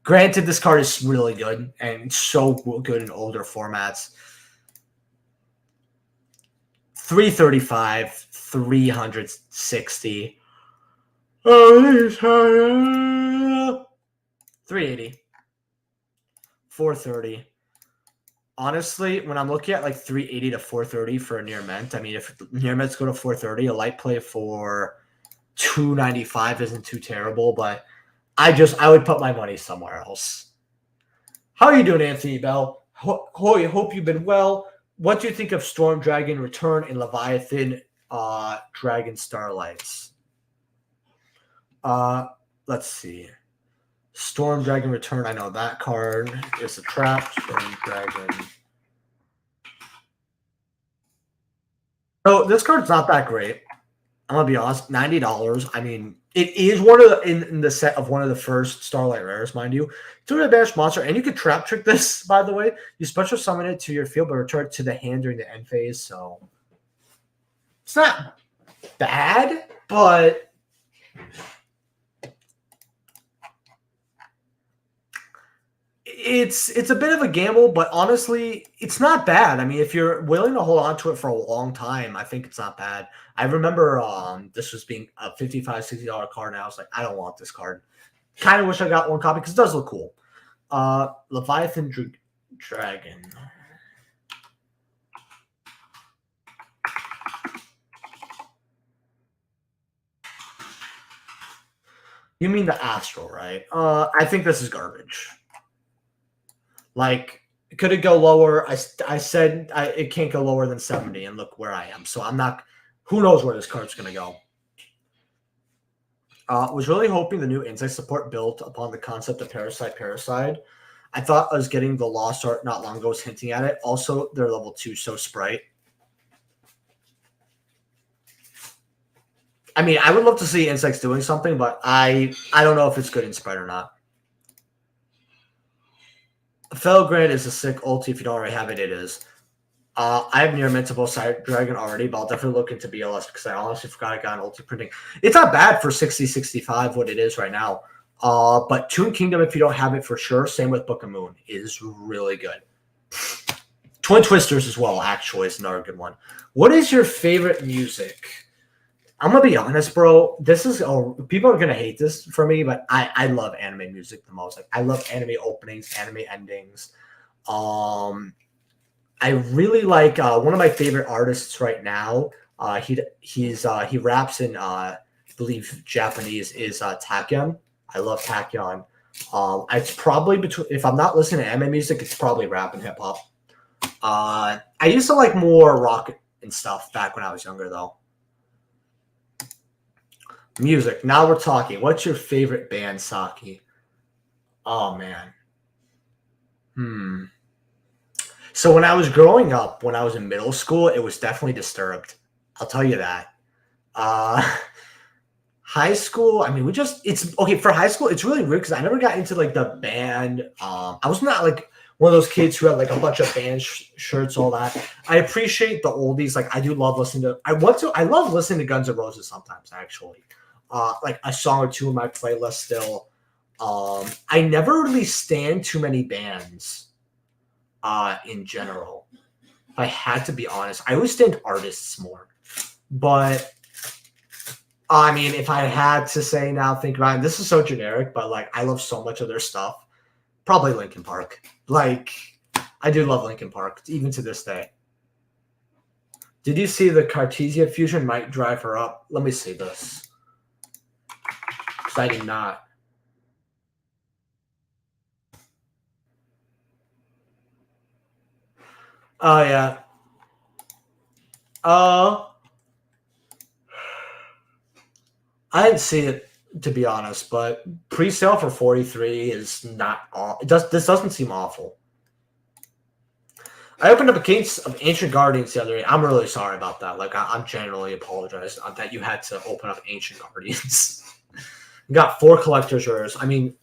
Granted, this card is really good and so good in older formats. 335, 360. Oh, 380, 430. Honestly, when I'm looking at like 380 to 430 for a near mint, I mean, if near mints go to 430, a light play for 295 isn't too terrible, but I would put my money somewhere else. How are you doing, Anthony Bell? Hope you've been well. What do you think of Storm Dragon Return and Leviathan Dragon Starlights? Let's see. Storm Dragon Return. I know that card is a trap. Storm Dragon. So this card's not that great. I'm gonna be honest. $90. I mean, it is one of the in the set of one of the first Starlight rares, mind you. It's a banished monster, and you can trap trick this. By the way, you special summon it to your field, but return it to the hand during the end phase. So it's not bad, but it's a bit of a gamble. But honestly, it's not bad. I mean, if you're willing to hold on to it for a long time, I think it's not bad. I remember this was being a $55, $60 card, and I was like, I don't want this card. Kind of wish I got one copy because it does look cool. Leviathan Dragon. You mean the Astral, right? I think this is garbage. Like, could it go lower? I said it can't go lower than 70, and look where I am. So I'm not. Who knows where this card's going to go? Was really hoping the new insect support built upon the concept of Parasite. I thought I was getting the Lost Art not long ago was hinting at it. Also, they're level 2, so Sprite. I mean, I would love to see insects doing something, but I don't know if it's good in Sprite or not. Felgrand is a sick ulti. If you don't already have it, it is. I have near Mentable Side Dragon already, but I'll definitely look into BLS because I honestly forgot I got an ulti printing. It's not bad for 60, 65, what it is right now. But Toon Kingdom, if you don't have it for sure, same with Book of Moon, is really good. Twin Twisters as well, actually, is another good one. What is your favorite music? I'm going to be honest, bro. This is people are going to hate this for me, but I love anime music the most. Like, I love anime openings, anime endings. I really like one of my favorite artists right now. He raps in I believe Japanese is Taekyon. I love Taekyon. It's probably between if I'm not listening to anime music, it's probably rap and hip hop. I used to like more rock and stuff back when I was younger, though. Music. Now we're talking. What's your favorite band, Saki? Oh man. So when I was growing up, when I was in middle school, it was definitely Disturbed. I'll tell you that. High school, I mean, it's okay for high school. It's really weird because I never got into like the band. I was not like one of those kids who had like a bunch of band shirts, all that. I appreciate the oldies. Like I do love listening to. I love listening to Guns N' Roses sometimes. Actually, like a song or two in my playlist still. I never really stand too many bands. In general, if I had to be honest, I always stand artists more. But I mean, if I had to say now, think about it, this is so generic, but like I love so much of their stuff. Probably Linkin Park. Like I do love Linkin Park, even to this day. Did you see the Cartesia fusion might drive her up? Let me see this. Because I did not. Oh, yeah. I didn't see it, to be honest, but pre-sale for 43 is not this doesn't seem awful. I opened up a case of Ancient Guardians the other day. I'm really sorry about that. Like, I'm generally apologize that you had to open up Ancient Guardians. You got 4 collector's rares. I mean,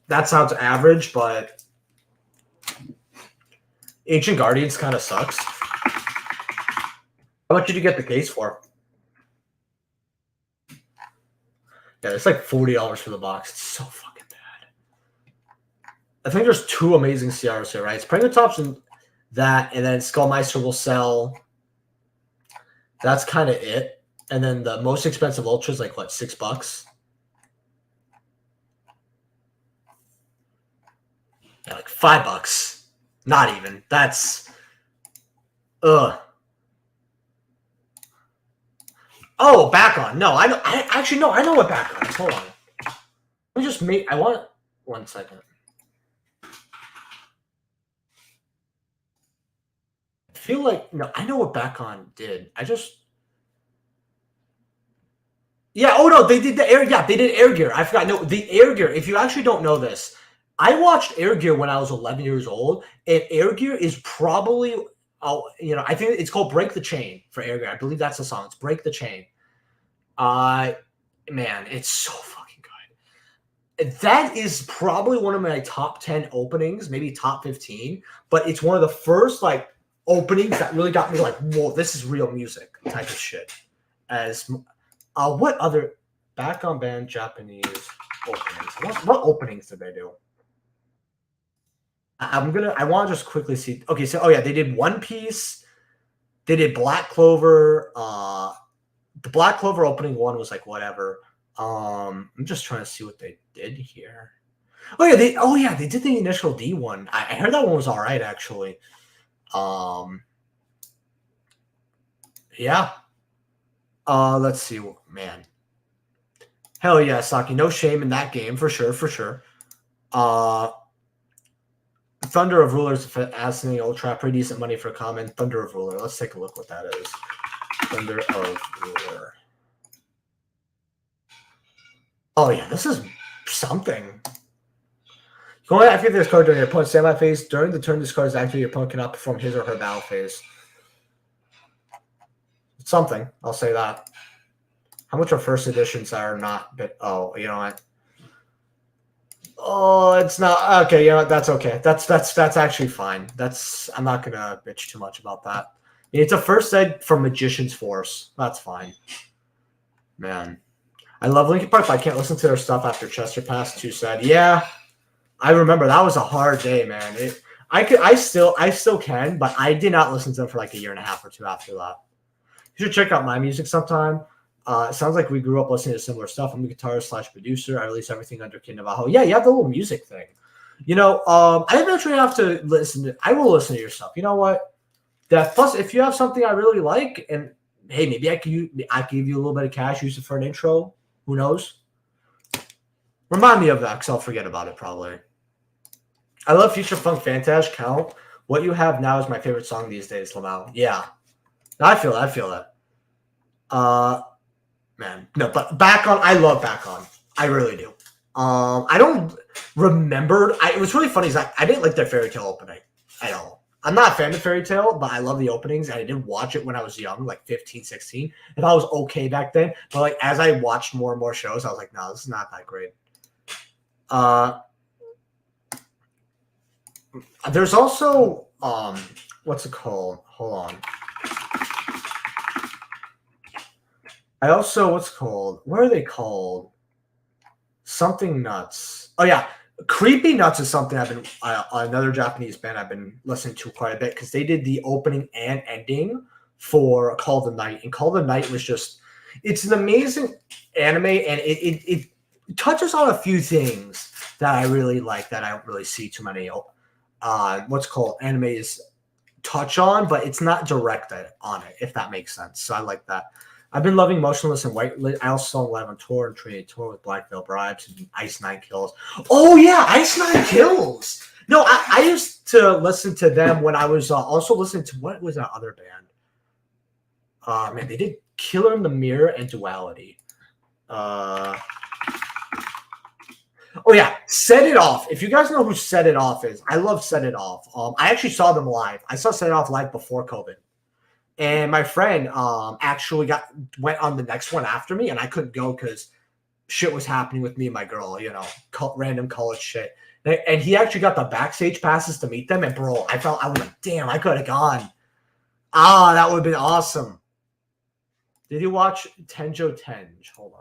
that sounds average, but Ancient Guardians kind of sucks. How much did you get the case for? Yeah, it's like $40 for the box. It's so fucking bad. I think there's 2 amazing CRs here, right? It's Pringatops and that, and then Skullmeister will sell. That's kind of it. And then the most expensive ultra is like what, $6? Yeah, like $5. Not even. That's ugh. Oh, back on. No, I know. I actually no. I know what back on is. Hold on. Let me just make. I want 1 second. I feel like no. I know what back on did. I just yeah. Oh no, they did the air. Yeah, they did Air Gear. I forgot. No, the Air Gear. If you actually don't know this, I watched Air Gear when I was 11 years old, and Air Gear is probably. Oh, I think it's called "Break the Chain" for Air Gear. I believe that's the song. It's "Break the Chain." Man, it's so fucking good. That is probably one of my top 10 openings, maybe top 15. But it's one of the first like openings that really got me like, whoa, this is real music type of shit. As what other back on band Japanese openings? What openings did they do? I want to just quickly see. Okay, so they did One Piece. They did Black Clover. The Black Clover opening one was like whatever. I'm just trying to see what they did here. They did the Initial D one. I heard that one was all right actually. Yeah. Let's see, man. Hell yeah, Saki. No shame in that game for sure, for sure. Thunder of Rulers asking Ultra, pretty decent money for a comment. Thunder of Ruler. Let's take a look what that is. Thunder of Ruler. Oh yeah, this is something. You can only activate this card during your opponent's standby phase. During the turn this card is activated, your opponent cannot perform his or her battle phase. It's something. I'll say that. How much are first editions are not? But you know what? Oh, it's not okay. You know what? That's okay. That's actually fine. I'm not gonna bitch too much about that. It's a first ed from Magician's Force. That's fine. Man, I love Linkin Park, but I can't listen to their stuff after Chester passed. Too sad. Yeah, I remember that was a hard day, man. I still can, but I did not listen to them for like a year and a half or two after that. You should check out my music sometime. It sounds like we grew up listening to similar stuff. I'm a guitarist / producer. I release everything under Kid Navajo. Yeah, you have the little music thing. I eventually have to listen. I will listen to your stuff. You know what? That plus, if you have something I really like, and hey, maybe I can give you a little bit of cash, use it for an intro. Who knows? Remind me of that because I'll forget about it probably. I love Future Funk Fantash. Count. What you have now is my favorite song these days, Lamau. Yeah. I feel that. Man. No, but Back On, I love Back On. I really do. I don't remember. It was really funny. I didn't like their Fairy Tale opening at all. I'm not a fan of Fairy Tale, but I love the openings. And I did watch it when I was young, like 15, 16. And I was okay back then. But like as I watched more and more shows, I was like, no, this is not that great. There's also what's it called? Hold on. What are they called? Something Nuts. Oh yeah, Creepy Nuts is something I've been another Japanese band I've been listening to quite a bit because they did the opening and ending for Call the Night, and Call the Night was it's an amazing anime, and it touches on a few things that I really like that I don't really see too many animes touch on, but it's not directed on it, if that makes sense. So I like that. I've been loving Motionless and White. I also saw Live on Tour and Trinity Tour with Black Veil Bribes and Ice Nine Kills. Oh yeah, Ice Nine Kills. No, I used to listen to them when I was also listening to what was that other band? Man, they did Killer in the Mirror and Duality. Oh yeah, Set It Off. If you guys know who Set It Off is, I love Set It Off. I actually saw them live. I saw Set It Off live before COVID. And my friend actually went on the next one after me, and I couldn't go because shit was happening with me and my girl, random college shit. And he actually got the backstage passes to meet them. And bro, I was like, damn, I could have gone. That would have been awesome. Did you watch Tenjo Tenj? Hold on.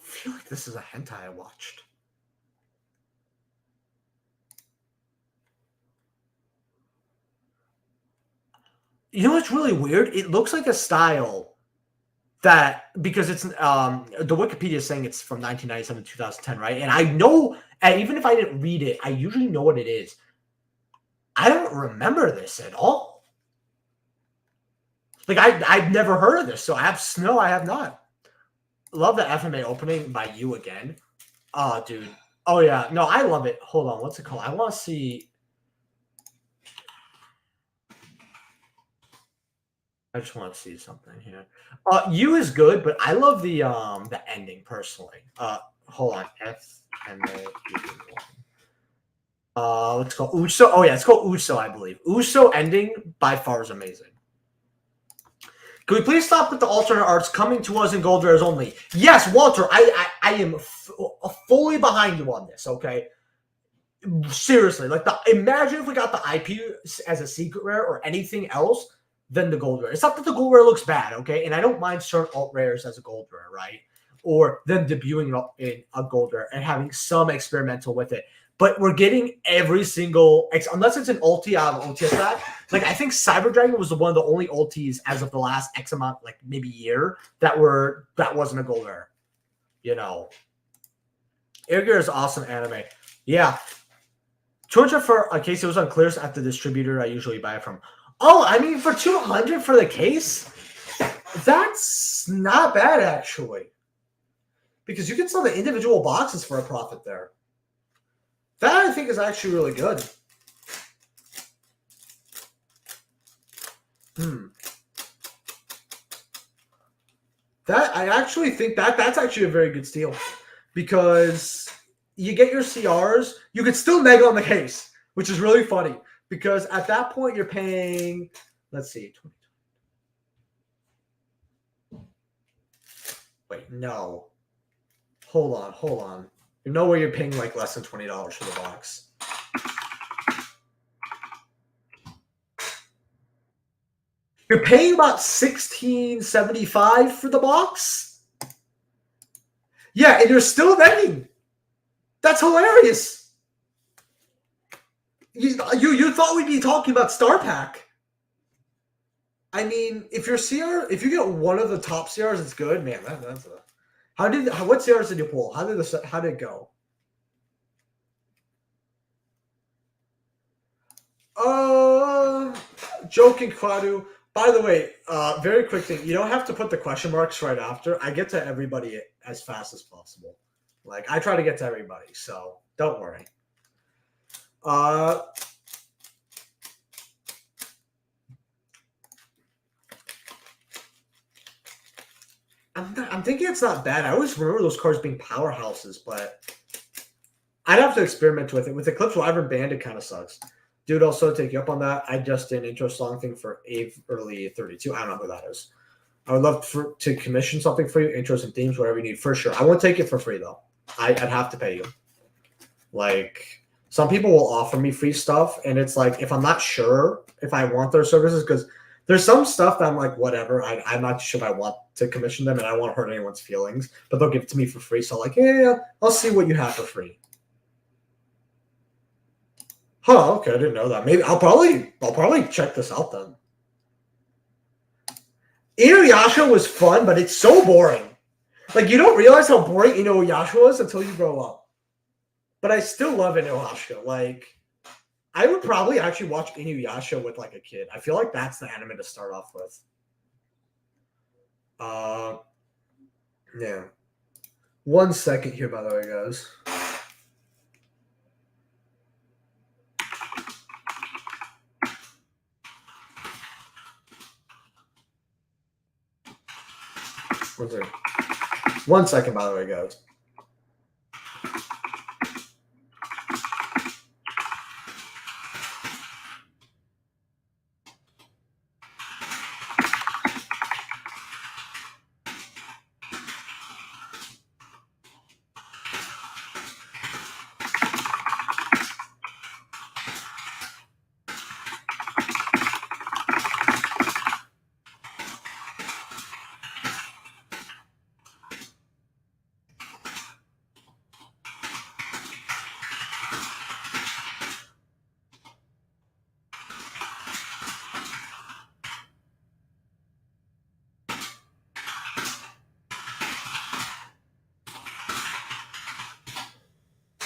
I feel like this is a hentai I watched. You know what's really weird? It looks like a style that because it's the Wikipedia is saying it's from 1997 to 2010, right? And I know, and even if I didn't read it, I usually know what it is. I don't remember this at all. Like I've never heard of this, so I have not. Love the FMA opening by you again. Oh, dude. Oh yeah, no, I love it. Hold on, what's it called? I want to see. I just want to see something here. You is good, but I love the ending personally. Hold on, FMA. Let's call Uso. Oh yeah, it's called Uso, I believe. Uso ending by far is amazing. Can we please stop with the alternate arts coming to us in gold rares only? Yes, Walter, I am fully behind you on this. Okay, seriously, like imagine if we got the IP as a secret rare or anything else than the gold rare. It's not that the gold rare looks bad, okay, and I don't mind certain alt rares as a gold rare, right? Or them debuting in a gold rare and having some experimental with it. But we're getting every single, unless it's an ulti out of OTS that. Like I think Cyber Dragon was one of the only ultis as of the last X amount, like maybe year, that wasn't a gold rare. You know, Airgear is awesome anime. Yeah, 200 for a case. It was on clears at the distributor I usually buy it from. Oh, I mean for 200 for the case, that's not bad actually, because you can sell the individual boxes for a profit there. That I think is actually really good. That I actually think that's actually a very good steal, because you get your CRs, you could still neg on the case, which is really funny because at that point you're paying, let's see, 20. Wait, no. Hold on. You know where you're paying like less than $20 for the box. You're paying about $16.75 for the box? Yeah, and you're still vending. That's hilarious. You thought we'd be talking about Star Pack. I mean, if you get one of the top CRs, it's good, man. That's a. What CRs did you pull? How did it go? Joking, Quadu. By the way, very quick thing. You don't have to put the question marks right after. I get to everybody as fast as possible. Like I try to get to everybody, so don't worry. I'm thinking it's not bad. I always remember those cards being powerhouses, but I'd have to experiment with it. With Eclipse Wyvern Band, it kind of sucks. Dude, also take you up on that. I just did an intro song thing for Ave Early 32. I don't know who that is. I would love to commission something for you, intros and themes, whatever you need, for sure. I won't take it for free, though. I'd have to pay you. Like, some people will offer me free stuff, and it's like, if I'm not sure if I want their services, because there's some stuff that I'm like, whatever, I'm not sure if I want to commission them, and I don't want to hurt anyone's feelings, but they'll give it to me for free. So like, yeah, I'll see what you have for free. Huh, okay, I didn't know that. Maybe I'll probably check this out then. Inuyasha was fun, but it's so boring. Like, you don't realize how boring Inuyasha was until you grow up. But I still love Inuyasha. Like, I would probably actually watch Inuyasha with like a kid. I feel like that's the anime to start off with. Yeah. 1 second here, by the way, guys. What's it? 1 second, by the way, guys.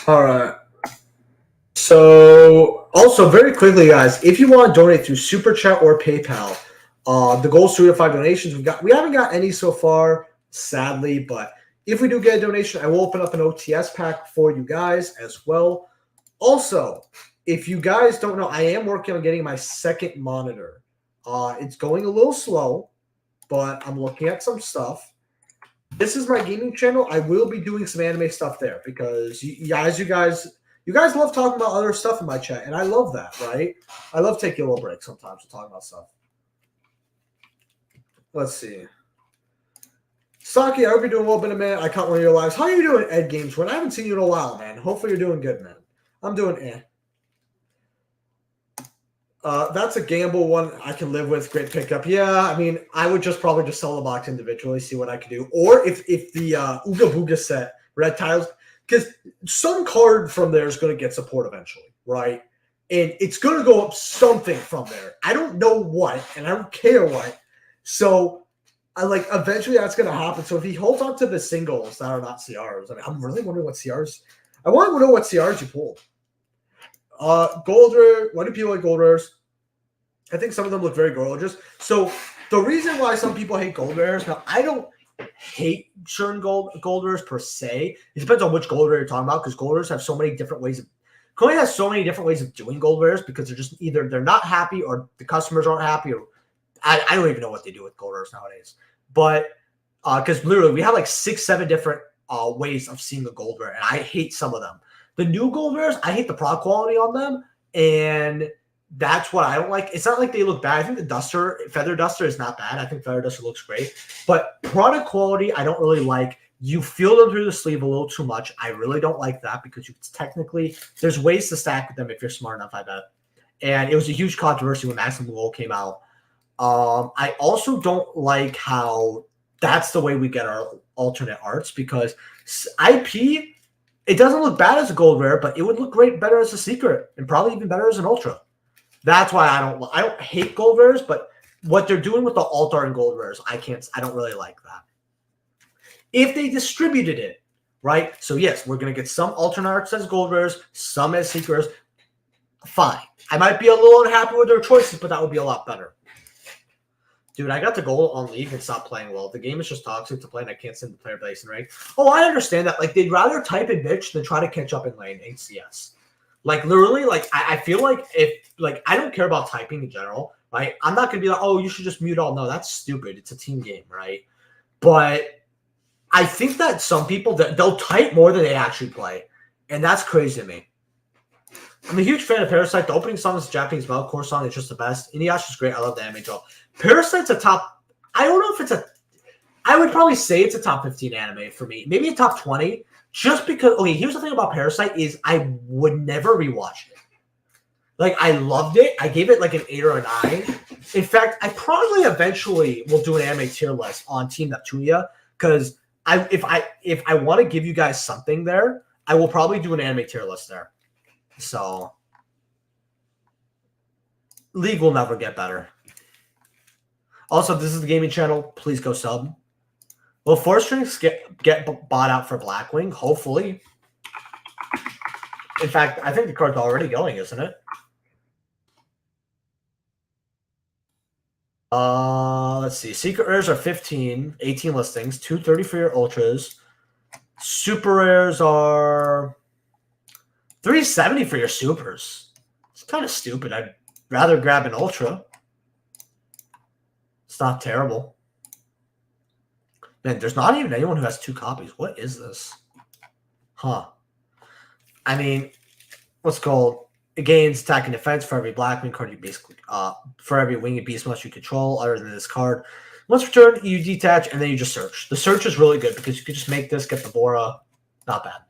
All right. So, also very quickly, guys, if you want to donate through Super Chat or PayPal, the goal is 3 to 5 donations. We haven't got any so far, sadly, but if we do get a donation, I will open up an OTS pack for you guys as well. Also, if you guys don't know, I am working on getting my second monitor. It's going a little slow, but I'm looking at some stuff. This is my gaming channel. I will be doing some anime stuff there because you guys love talking about other stuff in my chat, and I love that, right? I love taking a little break sometimes to talk about stuff. Let's see. Saki, I hope you're doing well, been a minute. I caught one of your lives. How are you doing, Ed Games? When I haven't seen you in a while, man. Hopefully you're doing good, man. I'm doing that's a gamble one I can live with. Great pickup. Yeah, I mean, I would probably just sell the box individually, see what I can do. Or if the Ooga Booga set, red tiles, because some card from there is going to get support eventually, right? And it's going to go up something from there. I don't know what, and I don't care what. So, eventually that's going to happen. So if he holds on to the singles that are not CRs, I mean, I'm really wondering what CRs. I want to know what CRs you pulled. Gold rare. Why do people like gold rares? I think some of them look very gorgeous. So the reason why some people hate gold rares, now I don't hate certain gold rares per se. It depends on which gold rare you're talking about, because gold rares have so many different ways of Koi has so many different ways of doing gold rares because they're just either they're not happy or the customers aren't happy, or I don't even know what they do with gold rares nowadays. But because literally we have like 6-7 different ways of seeing a gold rare, and I hate some of them. The new gold rares, I hate the product quality on them, and that's what I don't like. It's not like they look bad. I think the Feather Duster is not bad. I think Feather Duster looks great. But product quality, I don't really like. You feel them through the sleeve a little too much. I really don't like that because there's ways to stack them if you're smart enough, I bet. And it was a huge controversy when Maximum Gold came out. I also don't like how that's the way we get our alternate arts, because IP, it doesn't look bad as a gold rare, but it would look better as a secret, and probably even better as an ultra. That's why I don't hate gold rares, but what they're doing with the alt art and gold rares, I don't really like that. If they distributed it, right? So yes, we're gonna get some alternate arts as gold rares, some as secrets. Fine. I might be a little unhappy with their choices, but that would be a lot better. Dude, I got the goal on League and stopped playing well. The game is just toxic to play, and I can't send the player base in rank. Oh, I understand that. Like, they'd rather type in bitch than try to catch up in lane HCS. Like, literally, like, I feel like I don't care about typing in general, right? I'm not going to be like, oh, you should just mute all. No, that's stupid. It's a team game, right? But I think that some people, they'll type more than they actually play, and that's crazy to me. I'm a huge fan of Parasite. The opening song is Japanese metalcore song. It's just the best. Inuyasha's great. I love the anime as well. Parasite's a top. I don't know if it's I would probably say it's a top 15 anime for me. Maybe a top 20. Just because. Okay, here's the thing about Parasite is I would never rewatch it. Like, I loved it. I gave it like an 8 or a 9. In fact, I probably eventually will do an anime tier list on Team Neptunia, because if I want to give you guys something there, I will probably do an anime tier list there. So, League will never get better. Also, if this is the gaming channel, please go sub. Will Force Strings get bought out for Blackwing? Hopefully. In fact, I think the card's already going, isn't it? Let's see. Secret rares are 15, 18 listings, 230 for your ultras. Super rares are 370 for your supers. It's kind of stupid. I'd rather grab an ultra. It's not terrible. Man, there's not even anyone who has 2 copies. What is this? Huh. I mean, what's called? It gains attack and defense for every Blackwing card you basically for every winged beast monster you control other than this card. Once returned, you detach and then you just search. The search is really good because you could just make this, get the Bora. Not bad.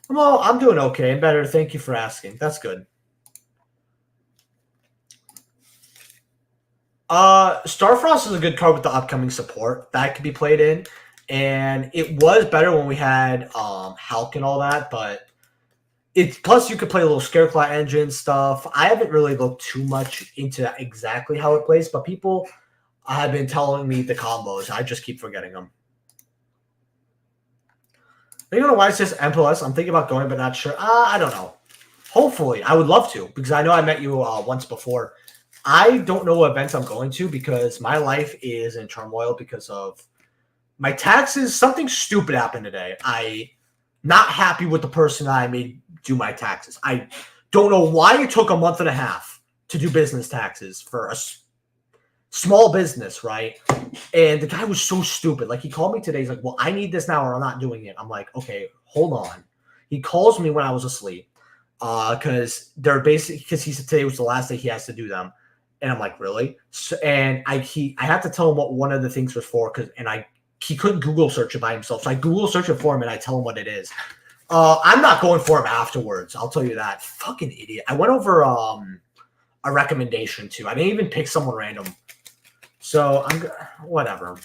Well, I'm doing okay and better. Thank you for asking. That's good. Starfrost is a good card with the upcoming support that could be played in, and it was better when we had Hulk and all that, but it's plus you could play a little Scareclaw engine stuff. I haven't really looked too much into exactly how it plays, but people have been telling me the combos. I just keep forgetting them. You know why it says MLS? I'm thinking about going, but not sure. I don't know. Hopefully, I would love to because I know I met you once before. I don't know what events I'm going to because my life is in turmoil because of my taxes. Something stupid happened today. I not happy with the person I made do my taxes. I don't know why it took a month and a half to do business taxes for a small business, right? And the guy was so stupid. Like, he called me today. He's like, well, I need this now or I'm not doing it. I'm like, okay, hold on. He calls me when I was asleep because they're basically, because he said today was the last day he has to do them. And I'm like, really? So, and I had to tell him what one of the things was for he couldn't Google search it by himself. So I Google search it for him and I tell him what it is. I'm not going for him afterwards. I'll tell you that. Fucking idiot. I went over a recommendation too. I didn't even pick someone random. So whatever.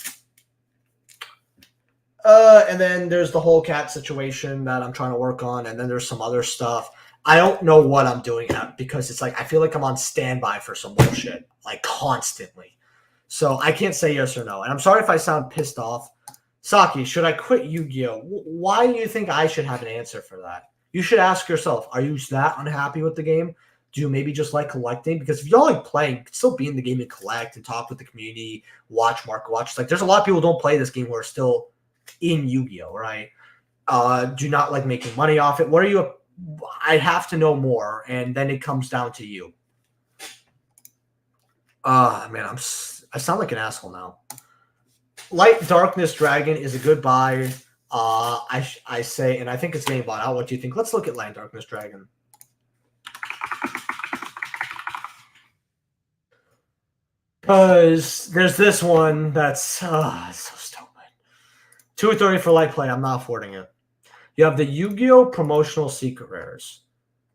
And then there's the whole cat situation that I'm trying to work on. And then there's some other stuff. I don't know what I'm doing because it's like I feel like I'm on standby for some bullshit, like constantly. So I can't say yes or no. And I'm sorry if I sound pissed off. Saki, should I quit Yu-Gi-Oh? Why do you think I should have an answer for that? You should ask yourself, are you that unhappy with the game? Do you maybe just like collecting? Because if y'all like playing, you can still be in the game and collect and talk with the community, watch market watch. It's like there's a lot of people who don't play this game who are still in Yu-Gi-Oh, right? Do not like making money off it. What are you? I have to know more, and then it comes down to you. Man, I sound like an asshole now. Light Darkness Dragon is a good buy. I say, and I think it's getting bought out. What do you think? Let's look at Light Darkness Dragon. Because there's this one that's so stupid. $230 for light play. I'm not affording it. You have the Yu-Gi-Oh! Promotional Secret Rares,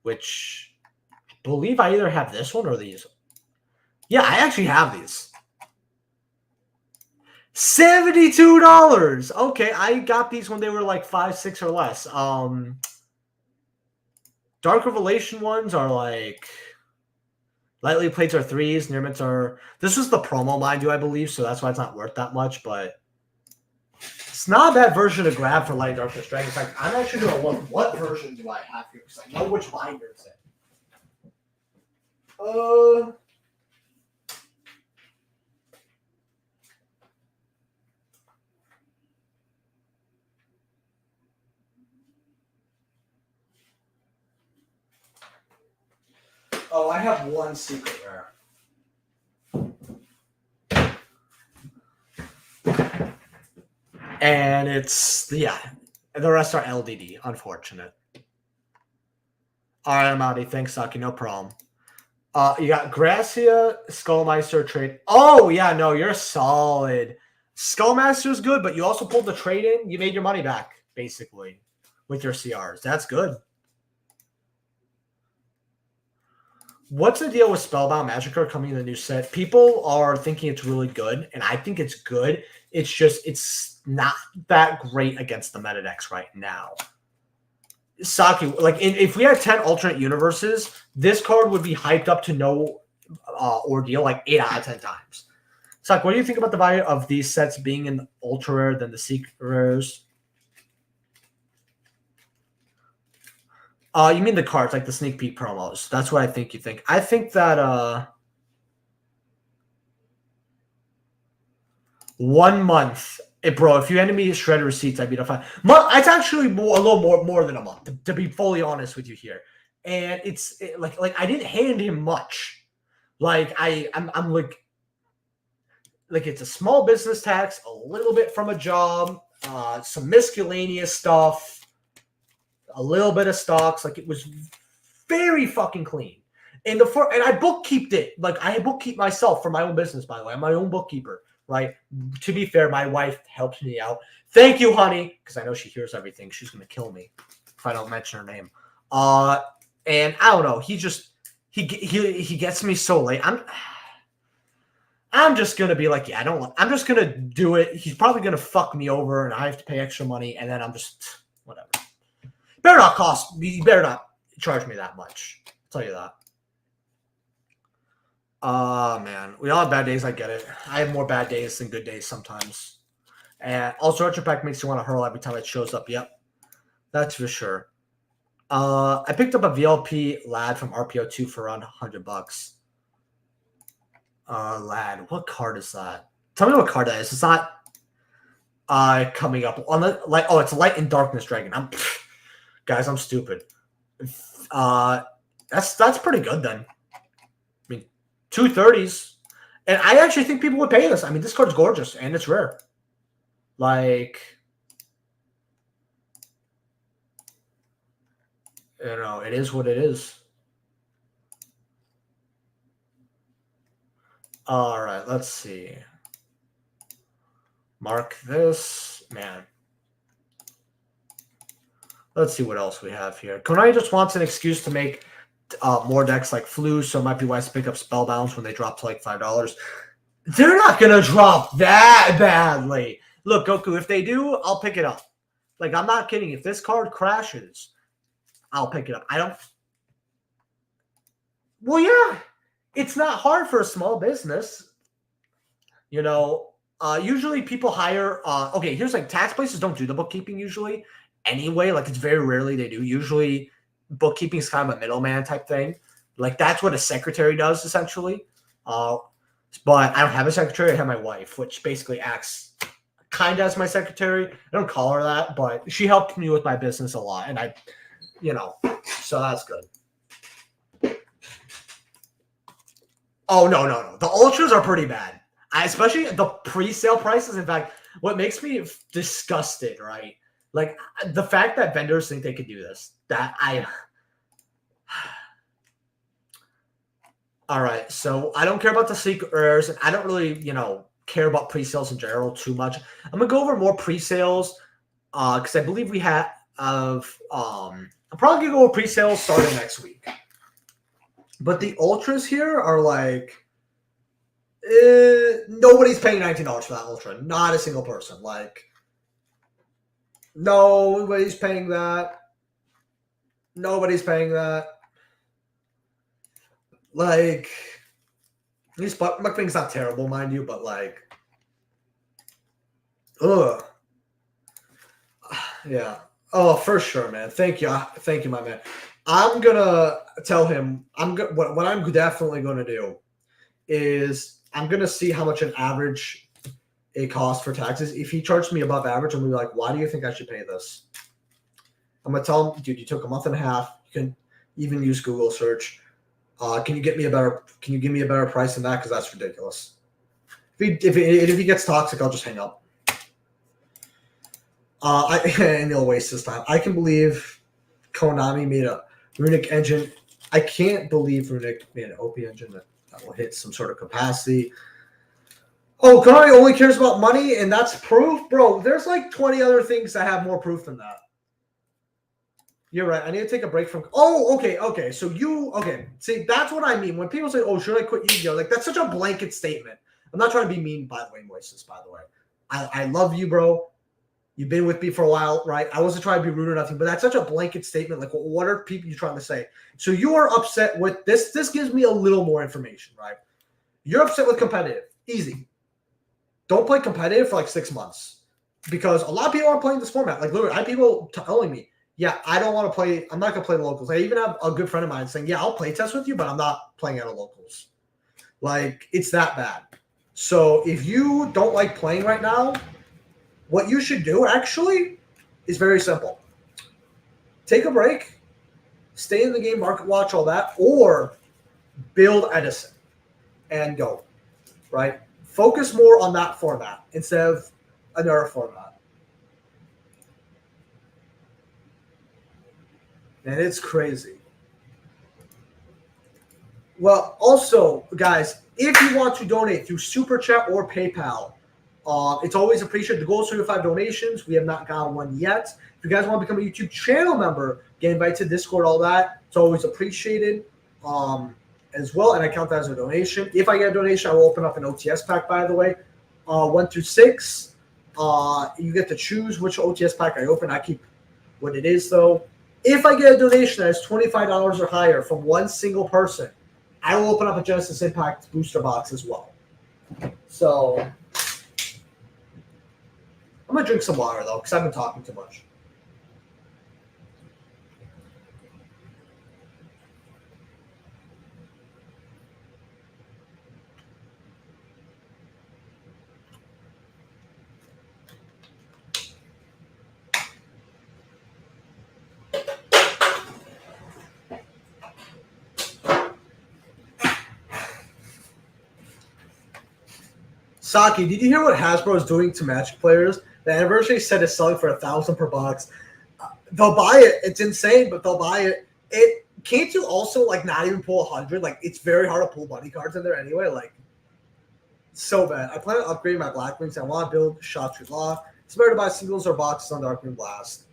which I believe I either have this one or these. Yeah, I actually have these. $72. Okay, I got these when they were like $5, $6 or less. Dark Revelation ones are like lightly plates are 3s, near mints are. This was the promo, mind you, I believe, so that's why it's not worth that much, but it's not a bad version to grab for Light Darkness Dragon. In fact, I'm actually going to look what version do I have here because I know which binder it's in. Oh, I have one secret rare. And it's, yeah, the rest are LDD. Unfortunate. All right, Amadi. Thanks, Saki. No problem. You got Gracia, Skullmeister trade. Oh, yeah, no, you're solid. Skullmaster's good, but you also pulled the trade in. You made your money back, basically, with your CRs. That's good. What's the deal with Spellbound Magic coming in the new set? People are thinking it's really good, and I think it's good. It's just, it's not that great against the meta decks right now. Saki, like, if we had 10 alternate universes, this card would be hyped up to no ordeal like 8 out of 10 times. Saki, what do you think about the value of these sets being in ultra rare than the secret rares? You mean the cards, like the sneak peek promos. That's what I think you think. I think that 1 month. Bro, if you handed me shredded receipts, I'd be the fine. It's actually a little more than a month, to be fully honest with you here. And it's like I didn't hand him much. Like I'm like it's a small business tax, a little bit from a job, some miscellaneous stuff, a little bit of stocks. Like, it was very fucking clean. And I bookkeeped it. Like, I bookkeep myself for my own business, by the way. I'm my own bookkeeper. Right. To be fair, my wife helps me out. Thank you, honey, because I know she hears everything. She's gonna kill me if I don't mention her name. And I don't know. He gets me so late. I'm just gonna be like, yeah, I'm just gonna do it. He's probably gonna fuck me over, and I have to pay extra money, and then I'm just whatever. You better not charge me that much. I'll tell you that. Man, we all have bad days. I get it. I have more bad days than good days sometimes. And also, Retro Pack makes you want to hurl every time it shows up. Yep. That's for sure. I picked up a VLP Lad from RPO2 for around $100. Lad, what card is that? Tell me what card that is. It's not coming up on the like. Oh, it's Light and Darkness Dragon. Guys, I'm stupid. That's pretty good then. I mean, 230s, and I actually think people would pay this. I mean, this card's gorgeous and it's rare. Like, you know, it is what it is. All right, let's see. Mark this, man. Let's see what else we have here. Konami just wants an excuse to make more decks like Flu, so it might be wise to pick up Spellbounds when they drop to like $5. They're not going to drop that badly. Look, Goku, if they do, I'll pick it up. Like, I'm not kidding. If this card crashes, I'll pick it up. I don't... Well, yeah. It's not hard for a small business. You know, usually people hire... okay, here's like tax places don't do the bookkeeping usually. Anyway, like it's very rarely they do. Usually bookkeeping is kind of a middleman type thing. Like that's what a secretary does essentially. But I don't have a secretary. I have my wife, which basically acts kind of as my secretary. I don't call her that, but she helped me with my business a lot. And I, you know, so that's good. Oh, no. The ultras are pretty bad. Especially the pre-sale prices. In fact, what makes me disgusted, right? Like the fact that vendors think they could do this, all right. So I don't care about the secret rares, and I don't really, you know, care about pre-sales in general too much. I'm gonna go over more pre-sales because I believe we have I'm probably gonna go over pre-sales starting next week. But the ultras here are like nobody's paying $19 for that ultra. Not a single person. Like. Nobody's paying that. Nobody's paying that. Like, these Muckfing's not terrible, mind you, but like, ugh. Yeah. Oh, for sure, man. Thank you, my man. I'm gonna tell him. What I'm definitely gonna do is I'm gonna see how much an average a cost for taxes. If he charged me above average, I'm gonna be like, why do you think I should pay this? I'm gonna tell him, dude, you took a month and a half. You can even use Google search. Can you give me a better price than that? Because that's ridiculous. If he gets toxic, I'll just hang up. And he'll waste his time. I can believe Konami made a Runic engine. I can't believe Runic made an OP engine that will hit some sort of capacity. Oh, Konami only cares about money, and that's proof? Bro, there's like 20 other things that have more proof than that. You're right. I need to take a break from... Oh, okay. So okay. See, that's what I mean. When people say, oh, should I quit Yu-Gi-Oh? Like, that's such a blanket statement. I'm not trying to be mean, by the way, Moises, by the way. I love you, bro. You've been with me for a while, right? I wasn't trying to be rude or nothing, but that's such a blanket statement. Like, what are people you trying to say? So you are upset with this. This gives me a little more information, right? You're upset with competitive. Easy. Don't play competitive for like 6 months because a lot of people aren't playing this format. Like literally, I have people telling me, yeah, I don't want to play. I'm not going to play the locals. I even have a good friend of mine saying, yeah, I'll play test with you, but I'm not playing out of locals. Like it's that bad. So if you don't like playing right now, what you should do actually is very simple. Take a break, stay in the game, market watch, all that, or build Edison and go, right? Focus more on that format instead of another format. And it's crazy. Well, also, guys, if you want to donate through Super Chat or PayPal, it's always appreciated. The goal is 35 donations. We have not gotten one yet. If you guys want to become a YouTube channel member, get invited to Discord, all that, it's always appreciated as well. And I count that as a donation. If I get a donation, I will open up an OTS pack, by the way. 1 through 6. You get to choose which OTS pack I open. I keep what it is, though. If I get a donation that is $25 or higher from one single person, I will open up a Genesis Impact booster box as well. So I'm going to drink some water, though, because I've been talking too much. Saki, did you hear what Hasbro is doing to Magic players? The anniversary set is selling for 1,000 per box. They'll buy it. It's insane, but they'll buy it. Can't you also like not even pull 100? Like it's very hard to pull money cards in there anyway. Like so bad. I plan on upgrading my Black Wings. I want to build Shotru Law. It's better to buy singles or boxes on Darkwing Blast.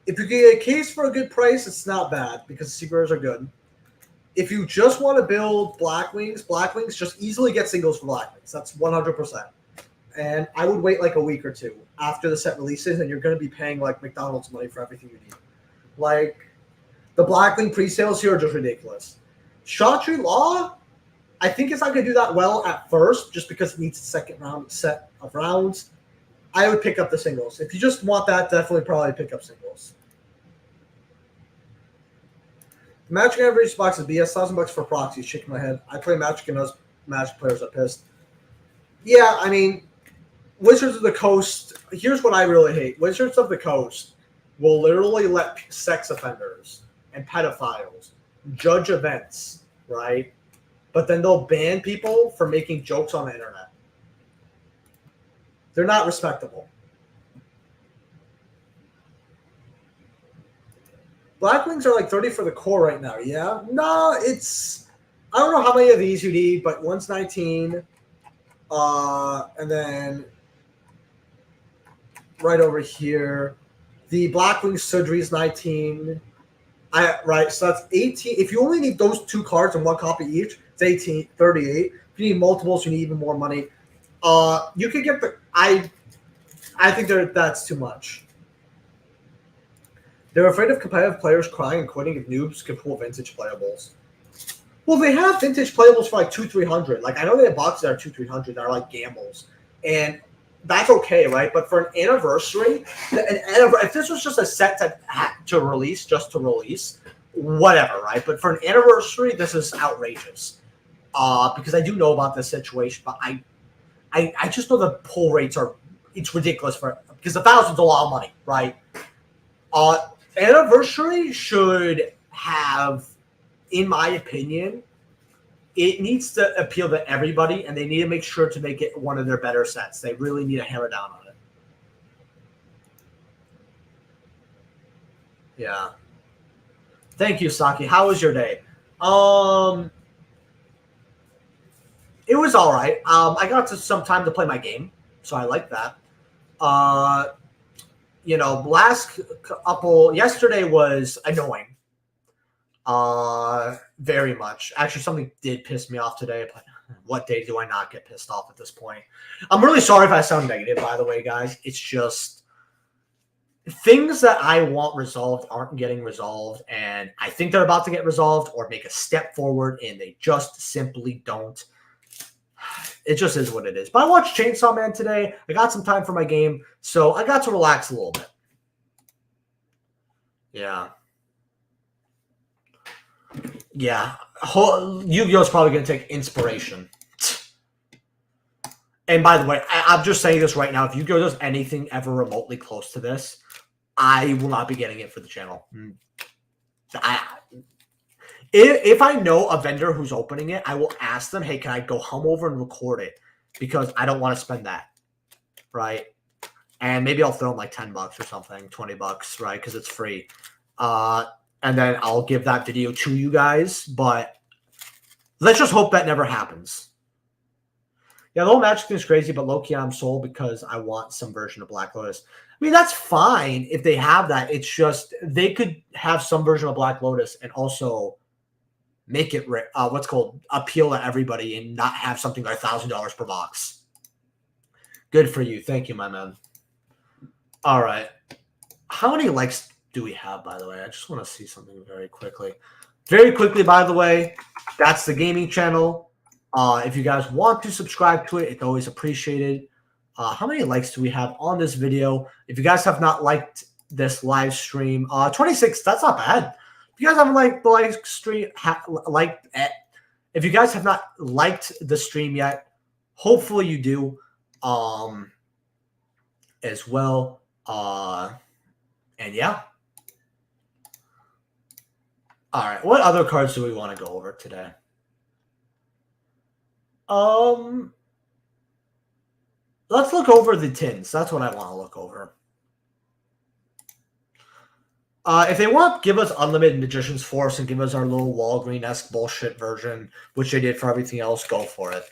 If you get a case for a good price, it's not bad because secret rares are good. If you just want to build Black Wings just easily get singles for Black Wings. That's 100%. And I would wait like a week or two after the set releases, and you're going to be paying like McDonald's money for everything you need. Like the Blackwing pre-sales here are just ridiculous. Shotru Law, I think it's not going to do that well at first, just because it needs a second round set of rounds. I would pick up the singles. If you just want that, definitely probably pick up singles. The Magic average box is BS. $1,000 for proxies. Shaking my head. I play Magic and those Magic players are pissed. Yeah, I mean, Wizards of the Coast. Here's what I really hate. Wizards of the Coast will literally let sex offenders and pedophiles judge events, right? But then they'll ban people for making jokes on the internet. They're not respectable. Blackwings are like 30 for the core right now, yeah? No, it's... I don't know how many of these you need, but one's 19. And then right over here, the Blackwing Sudri is 19. Right, so that's 18. If you only need those two cards and one copy each, it's 18, 38. If you need multiples, you need even more money. You could get the... I think that's too much. They're afraid of competitive players crying and quitting if noobs can pull vintage playables. Well, they have vintage playables for like 200-300. Like I know they have boxes that are 200-300 that are like gambles, and that's okay, right? But for an anniversary, if this was just a set to release, just to release, whatever, right? But for an anniversary, this is outrageous. Because I do know about this situation, but I just know the pull rates it's ridiculous because 1,000's a lot of money, right? Anniversary should have, in my opinion, it needs to appeal to everybody, and they need to make sure to make it one of their better sets. They really need to hammer down on it. Yeah. Thank you, Saki. How was your day? It was all right. I got some time to play my game, so I like that. Yesterday was annoying. Very much. Actually, something did piss me off today, but what day do I not get pissed off at this point? I'm really sorry if I sound negative, by the way, guys. It's just things that I want resolved aren't getting resolved, and I think they're about to get resolved or make a step forward, and they just simply don't. It just is what it is. But I watched Chainsaw Man today. I got some time for my game, so I got to relax a little bit. Yeah. Yeah. Yu-Gi-Oh! Is probably going to take inspiration. And by the way, I'm just saying this right now. If Yu-Gi-Oh! Does anything ever remotely close to this, I will not be getting it for the channel. If I know a vendor who's opening it, I will ask them, hey, can I go home over and record it? Because I don't want to spend that, right? And maybe I'll throw them like $10 or something, $20, right? Because it's free. And then I'll give that video to you guys. But let's just hope that never happens. Yeah, the whole Magic thing is crazy, but low-key I'm sold because I want some version of Black Lotus. I mean, that's fine if they have that. It's just they could have some version of Black Lotus and also make it appeal to everybody and not have something like $1,000 per box. Good for you. Thank you, my man. All right. How many likes do we have, by the way? I just want to see something very quickly. Very quickly, by the way, that's the gaming channel. If you guys want to subscribe to it, it's always appreciated. How many likes do we have on this video? If you guys have not liked this live stream, 26, that's not bad. If you guys haven't liked the live stream, if you guys have not liked the stream yet, hopefully you do as well. And yeah. All right. What other cards do we want to go over today? Let's look over the tins. That's what I want to look over. If they want, give us Unlimited Magician's Force and give us our little Walgreen-esque bullshit version, which they did for everything else, go for it.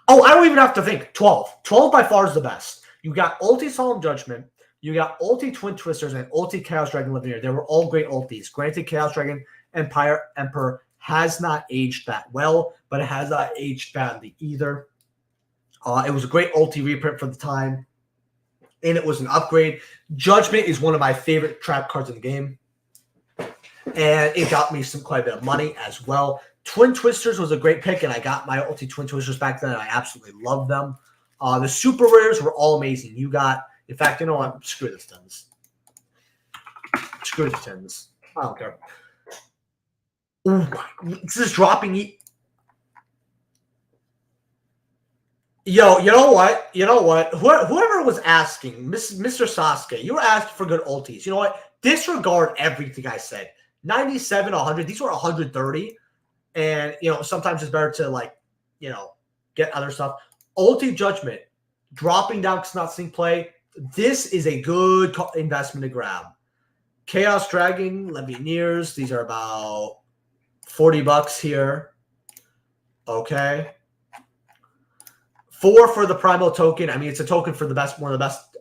Oh, I don't even have to think. 12. 12 by far is the best. You got Ulti Solemn Judgment, you got Ulti Twin Twisters, and Ulti Chaos Dragon Linear. They were all great ultis. Granted, Chaos Dragon Emperor has not aged that well, but it has not aged badly either. It was a great ulti reprint for the time, and it was an upgrade. Judgment is one of my favorite trap cards in the game, and it got me quite a bit of money as well. Twin Twisters was a great pick, and I got my ulti Twin Twisters back then, and I absolutely loved them. The super rares were all amazing. You got, in fact, you know what? Screw the tins. Screw the tins. I don't care. Oh my, this is dropping. Yo, you know what? You know what? Whoever was asking, Mr. Sasuke, you were asking for good ultis. You know what? Disregard everything I said. 97, 100. These were 130. And, you know, sometimes it's better to, like, you know, get other stuff. Ulti Judgment, dropping down because not sync play. This is a good investment to grab. Chaos Dragon, Levineers. These are about $40 here. Okay. 4 for the Primal token. I mean, it's a token for the best, one of the best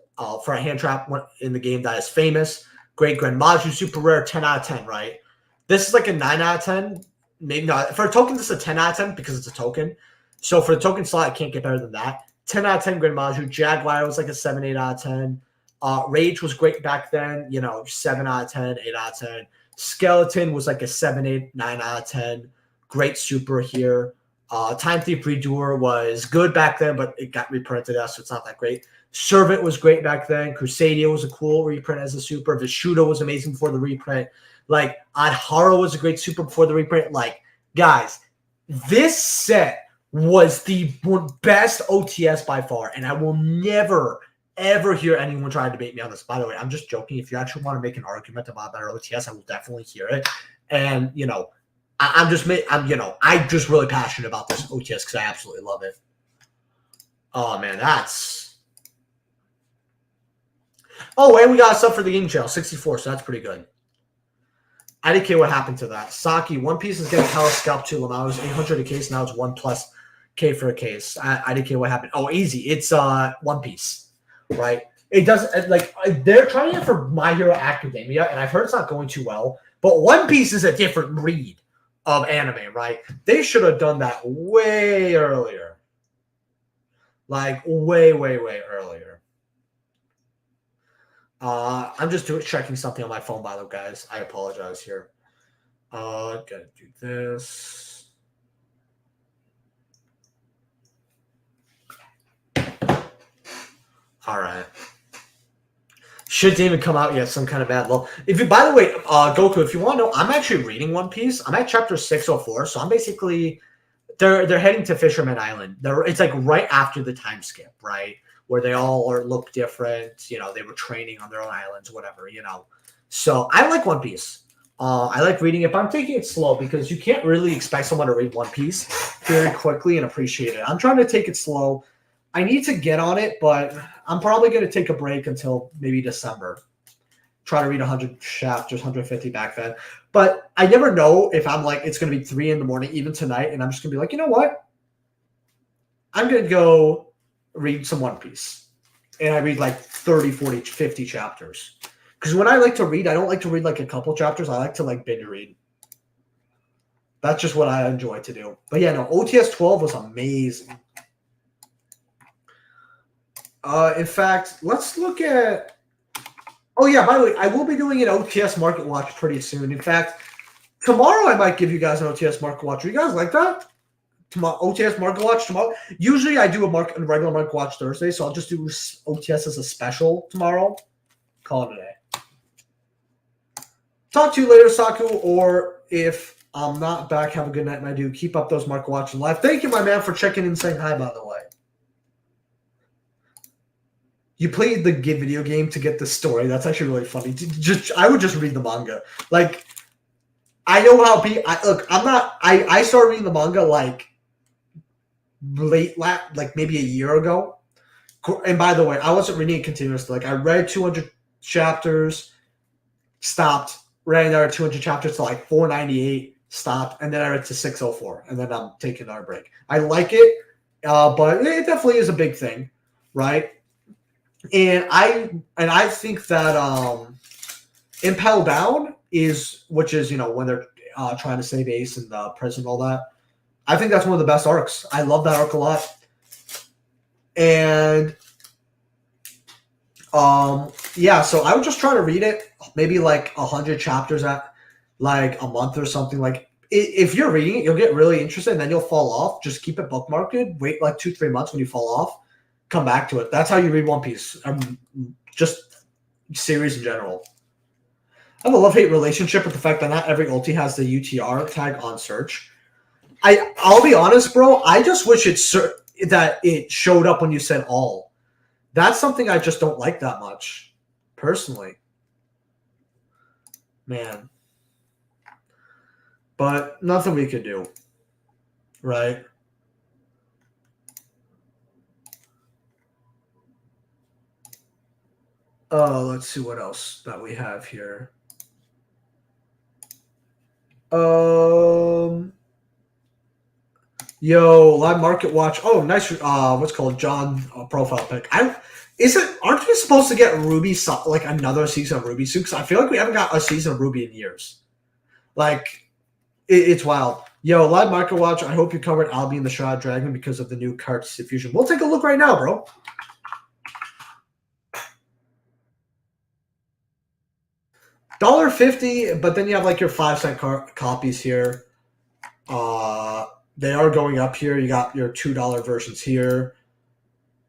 for a hand trap in the game that is famous. Great Grand Maju, super rare, 10 out of 10, right? This is like a 9 out of 10. Maybe not. For a token, this is a 10 out of 10 because it's a token. So for the token slot, I can't get better than that. 10 out of 10 Grand Maju. Jaguar was like a 7, 8 out of 10. Rage was great back then. You know, 7 out of 10, 8 out of 10. Skeleton was like a 7, 8, 9 out of 10. Great super here. Time Thief Redoer was good back then, but it got reprinted out, so it's not that great. Servant was great back then. Crusadia was a cool reprint as a super. Vishuda was amazing before the reprint. Like, Adhara was a great super before the reprint. Like, guys, this set was the best OTS by far, and I will never, ever hear anyone try to debate me on this. By the way, I'm just joking. If you actually want to make an argument about better OTS, I will definitely hear it. And, you know, I'm just really passionate about this OTS because I absolutely love it. Oh, man, that's... Oh, and we got a sub for the game channel, 64, so that's pretty good. IDK, what happened to that? Saki, One Piece is getting Palace Scalp 2. Now it's 800 a case, now it's 1+ K for a case. IDK, what happened? Oh, easy. It's One Piece, right? It doesn't, like, they're trying it for My Hero Academia, and I've heard it's not going too well, but One Piece is a different breed of anime, right? They should have done that way earlier. Like, way, way, way earlier. I'm just checking something on my phone, by the way, guys. I apologize here. Gotta do this. All right. Shit didn't even come out yet. Some kind of bad luck. If you, by the way, Goku, if you want to know, I'm actually reading One Piece. I'm at chapter 604, so I'm basically they're heading to Fisherman Island. It's like right after the time skip, right, where they all look different. You know, they were training on their own islands, whatever. You know, so I like One Piece. I like reading it, but I'm taking it slow because you can't really expect someone to read One Piece very quickly and appreciate it. I'm trying to take it slow. I need to get on it, but I'm probably going to take a break until maybe December. Try to read 100 chapters, 150 back then. But I never know if I'm like, it's going to be 3 in the morning, even tonight, and I'm just going to be like, you know what? I'm going to go read some One Piece. And I read like 30, 40, 50 chapters. Because when I like to read, I don't like to read like a couple chapters. I like to like binge read. That's just what I enjoy to do. But yeah, no, OTS 12 was amazing. In fact, let's look at... Oh, yeah, by the way, I will be doing an OTS Market Watch pretty soon. In fact, tomorrow I might give you guys an OTS Market Watch. Are you guys like that? Tomorrow, OTS Market Watch tomorrow? Usually I do a regular Market Watch Thursday, so I'll just do OTS as a special tomorrow. Call it a day. Talk to you later, Saku, or if I'm not back, have a good night, my dude. Keep up those Market Watch live. Thank you, my man, for checking in and saying hi, by the way. You played the video game to get the story. That's actually really funny. I would just read the manga. Like, I know how look, I'm not. I started reading the manga like like maybe a year ago. And by the way, I wasn't reading it continuously. Like I read 200 chapters, stopped, read another 200 chapters to like 498, stopped, and then I read to 604, and then I'm taking another break. I like it, but it definitely is a big thing, right? And I think that Impel Down is, which is when they're trying to save Ace and the prison, all that. I think that's one of the best arcs. I love that arc a lot. And yeah, so I would just try to read it, maybe like 100 chapters at like a month or something. Like if you're reading it, you'll get really interested, and then you'll fall off. Just keep it bookmarked. Wait like 2-3 months. When you fall off, come back to it. That's how you read One Piece. Just series in general. I have a love-hate relationship with the fact that not every ulti has the UTR tag on search. I'll be honest, bro. I just wish that it showed up when you said all. That's something I just don't like that much, personally. Man. But nothing we could do, right? Let's see what else that we have here. Yo, live market watch. Oh, nice. What's called John profile pic. Aren't we supposed to get Ruby like another season of Ruby soon? Because I feel like we haven't got a season of Ruby in years. Like, it's wild. Yo, live market watch. I hope you covered Albi and the Shroud Dragon because of the new cards diffusion. We'll take a look right now, bro. $1.50, but then you have like your 5-cent copies here. They are going up here. You got your $2 versions here.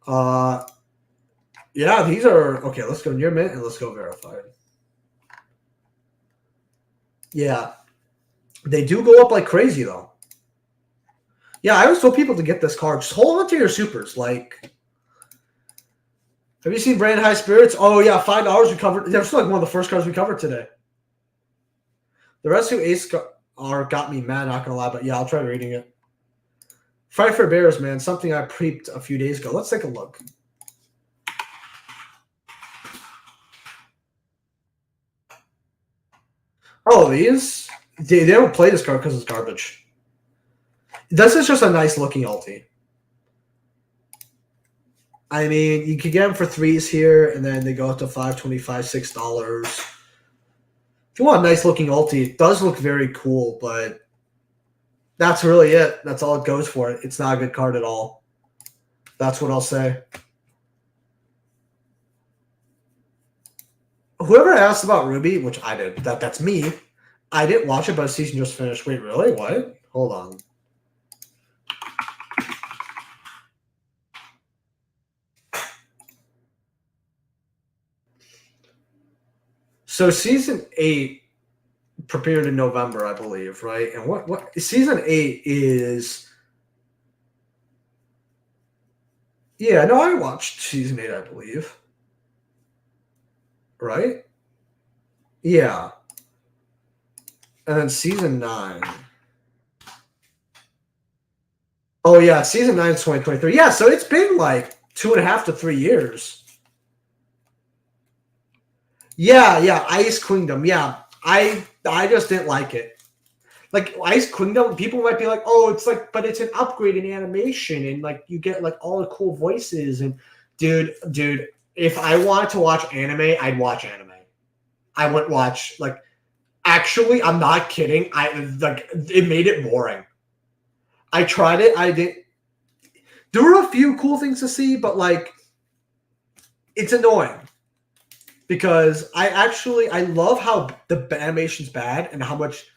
Yeah, these are okay. Let's go near mint and let's go verified. Yeah, they do go up like crazy though. Yeah, I always tell people to get this card. Just hold on to your supers. Like, have you seen Brand High Spirits? Oh yeah, $5 we covered. That's like one of the first cards we covered today. The Rescue Ace got me mad. Not gonna lie, but yeah, I'll try reading it. Fight for Bears, man. Something I prepped a few days ago. Let's take a look. Oh, these? They don't play this card because it's garbage. This is just a nice looking ulti. I mean, you could get them for 3s here, and then they go up to $5.25, $6. If you want a nice looking ulti, it does look very cool, but that's really it. That's all it goes for. It's not a good card at all. That's what I'll say. Whoever asked about Ruby, which I did, that's me. I didn't watch it, but the season just finished. Wait, really? What? Hold on. So season 8 premiered in November, I believe, right? And what season 8 is? Yeah, no, I watched season 8, I believe. Right? Yeah. And then season 9. Oh yeah, season 9 is 2023. Yeah, so it's been like 2.5 to 3 years. Yeah, Ice Kingdom. Yeah, I just didn't like it. Like Ice Kingdom, people might be like, "Oh, it's like," but it's an upgrade in animation, and like you get like all the cool voices. And dude, if I wanted to watch anime, I'd watch anime. I wouldn't watch like. Actually, I'm not kidding. It made it boring. I tried it. I did. There were a few cool things to see, but like, it's annoying. Because I love how the animation's bad and how much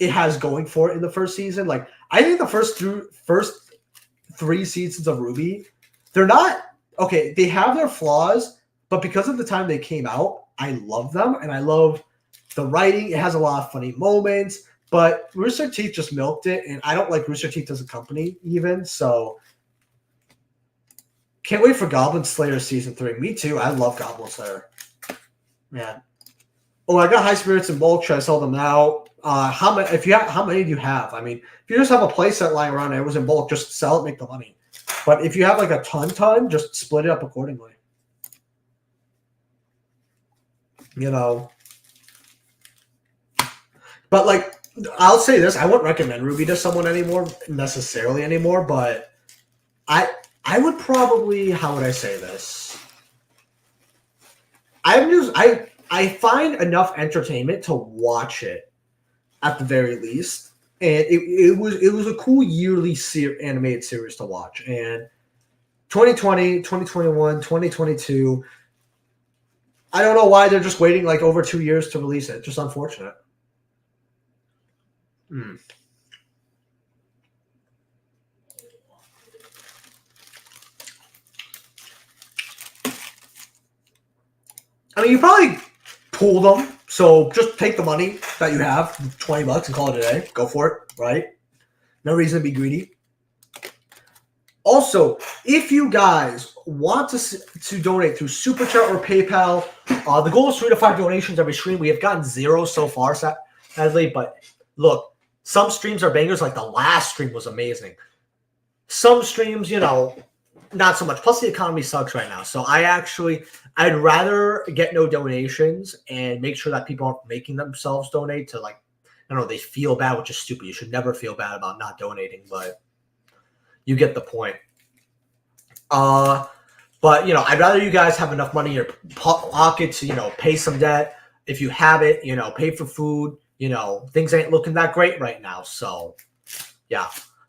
it has going for it in the first season. Like I think the first 3 seasons of Ruby, they're not okay. They have their flaws, but because of the time they came out, I love them and I love the writing. It has a lot of funny moments, but Rooster Teeth just milked it, and I don't like Rooster Teeth as a company even. So can't wait for Goblin Slayer season 3. Me too. I love Goblin Slayer. Man. Oh, I got high spirits in bulk. Should I sell them now? How many? If you have, how many do you have? I mean, if you just have a playset lying around and it was in bulk, just sell it, make the money. But if you have like a ton, just split it up accordingly. You know. But like, I'll say this: I wouldn't recommend Ruby to someone necessarily anymore. But I would probably, how would I say this? I find enough entertainment to watch it at the very least, and it was a cool yearly animated series to watch. And 2020, 2021, 2022. I don't know why they're just waiting like over 2 years to release it. Just unfortunate. Hmm. I mean, you probably pool them. So just take the money that you have, $20, and call it a day. Go for it, right? No reason to be greedy. Also, if you guys want to donate through Super Chat or PayPal, the goal is 3 to 5 donations every stream. We have gotten 0 so far, sadly. But look, some streams are bangers. Like the last stream was amazing. Some streams, not so much. Plus, the economy sucks right now. So I'd rather get no donations and make sure that people aren't making themselves donate to, like, I don't know, they feel bad, which is stupid. You should never feel bad about not donating, but you get the point. But I'd rather you guys have enough money in your pocket to, pay some debt. If you have it, pay for food. Things ain't looking that great right now. So, yeah.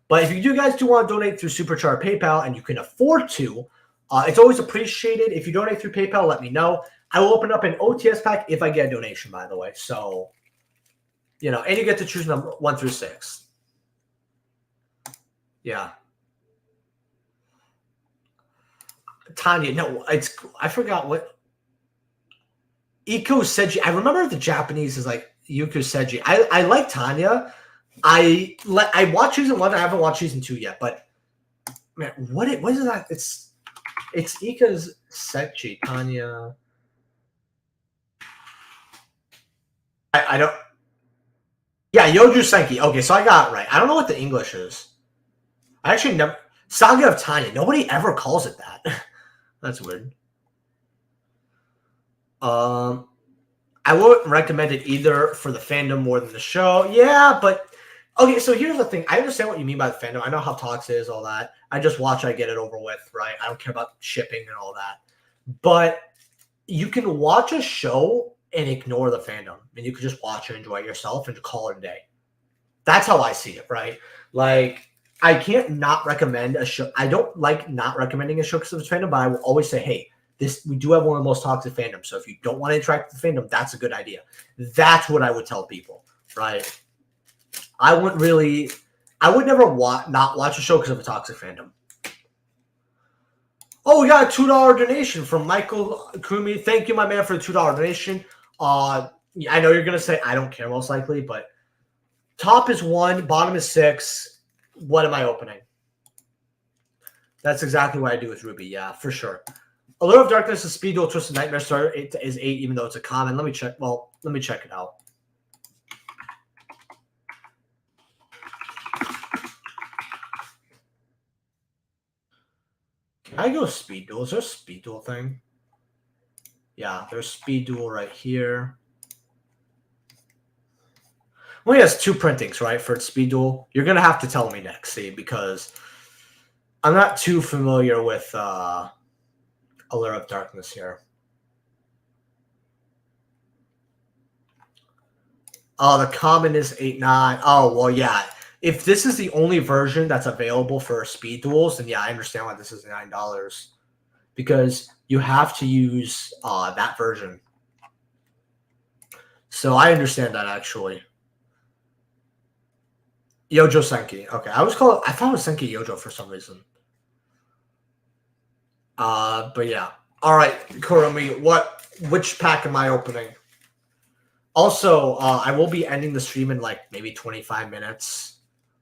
But if you guys do want to donate through Super Chat or PayPal and you can afford to, it's always appreciated. If you donate through PayPal, let me know. I will open up an OTS pack if I get a donation, by the way. So, and you get to choose number 1 through 6. Yeah. Tanya, no, I forgot what. Iko Seiji. I remember the Japanese is like Yuko Seiji. I like Tanya. I watched season 1. I haven't watched season 2 yet, but man, what is that? It's Ika's Sechi, Tanya. I don't. Yeah, Yoju Senki. Okay, so I got it right. I don't know what the English is. I actually never. Saga of Tanya. Nobody ever calls it that. That's weird. I wouldn't recommend it either for the fandom more than the show. Yeah, but okay, so here's the thing. I understand what you mean by the fandom. I know how toxic it is, all that. I just watch, I get it over with, right? I don't care about shipping and all that. But you can watch a show and ignore the fandom. And you can just watch and enjoy it yourself and call it a day. That's how I see it, right? Like, I can't not recommend a show. I don't like not recommending a show because of its fandom, but I will always say, hey, we do have one of the most toxic fandoms. So if you don't want to interact with the fandom, that's a good idea. That's what I would tell people, right? I would never not watch a show because of a toxic fandom. Oh, we got a $2 donation from Michael Kumi. Thank you, my man, for the $2 donation. I know you're going to say I don't care most likely, but top is 1, bottom is 6. What am I opening? That's exactly what I do with Ruby. Yeah, for sure. Allure of Darkness is Speed Duel Twisted Nightmare Starter is 8, even though it's a common. Let me check. Well, let me check it out. Can I go Speed Duel? Is there a Speed Duel thing? Yeah, there's Speed Duel right here. Well, he has 2 printings, right, for Speed Duel. You're going to have to tell me next, see, because I'm not too familiar with Allure of Darkness here. Oh, the common is 8.9. Oh, well, yeah. If this is the only version that's available for Speed Duels, then yeah, I understand why this is $9. Because you have to use that version. So I understand that, actually. Yojo Senki. Okay, I thought it was Senki Yojo for some reason. But yeah. All right, Kurumi, which pack am I opening? Also, I will be ending the stream in like maybe 25 minutes,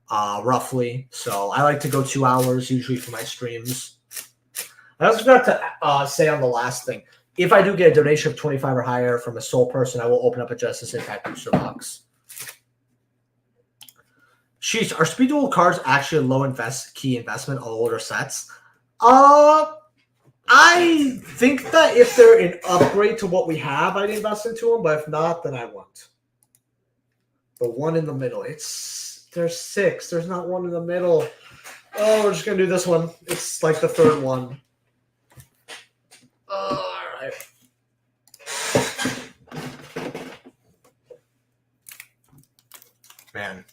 roughly. So I like to go 2 hours usually for my streams. I also forgot to say on the last thing. if I do get a donation of 25 or higher from a sole person, I will open up a Justice Impact booster box. Sheesh, are speed duel cards actually a low key investment on older sets? I think that if they're an upgrade to what we have, I'd invest into them. But if not, then I won't. The one in the middle. There's 6. There's not one in the middle. Oh, we're just gonna do this one. It's like the third one. All right. Man,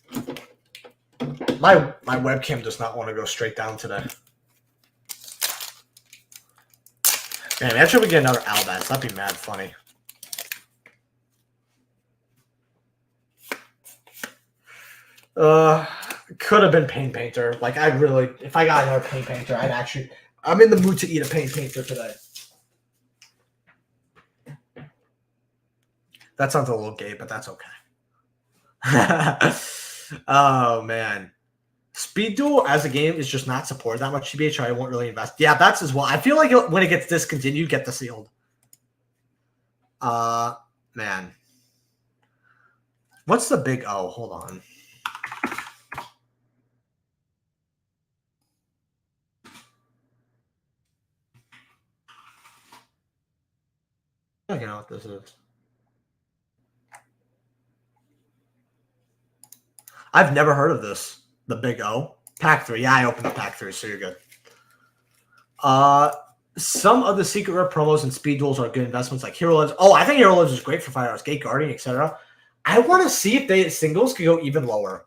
my webcam does not want to go straight down today. Man, imagine we get another Albats. That'd be mad funny. Could have been Paint Painter. Like, if I got another Paint Painter, I'm in the mood to eat a Paint Painter today. That sounds a little gay, but that's okay. Oh, man. Speed Duel as a game is just not supported that much. TBH, I won't really invest. Yeah, that's as well. I feel like when it gets discontinued, get the sealed. Man. What's the big O? Hold on. I don't know what this is. I've never heard of this. The big O. Pack 3. Yeah, I opened the Pack 3, so you're good. Some of the secret rare promos and speed duels are good investments, like Hero Lives. Oh, I think Hero Lives is great for 5 hours. Gate Guardian, etc. I want to see if they singles could go even lower.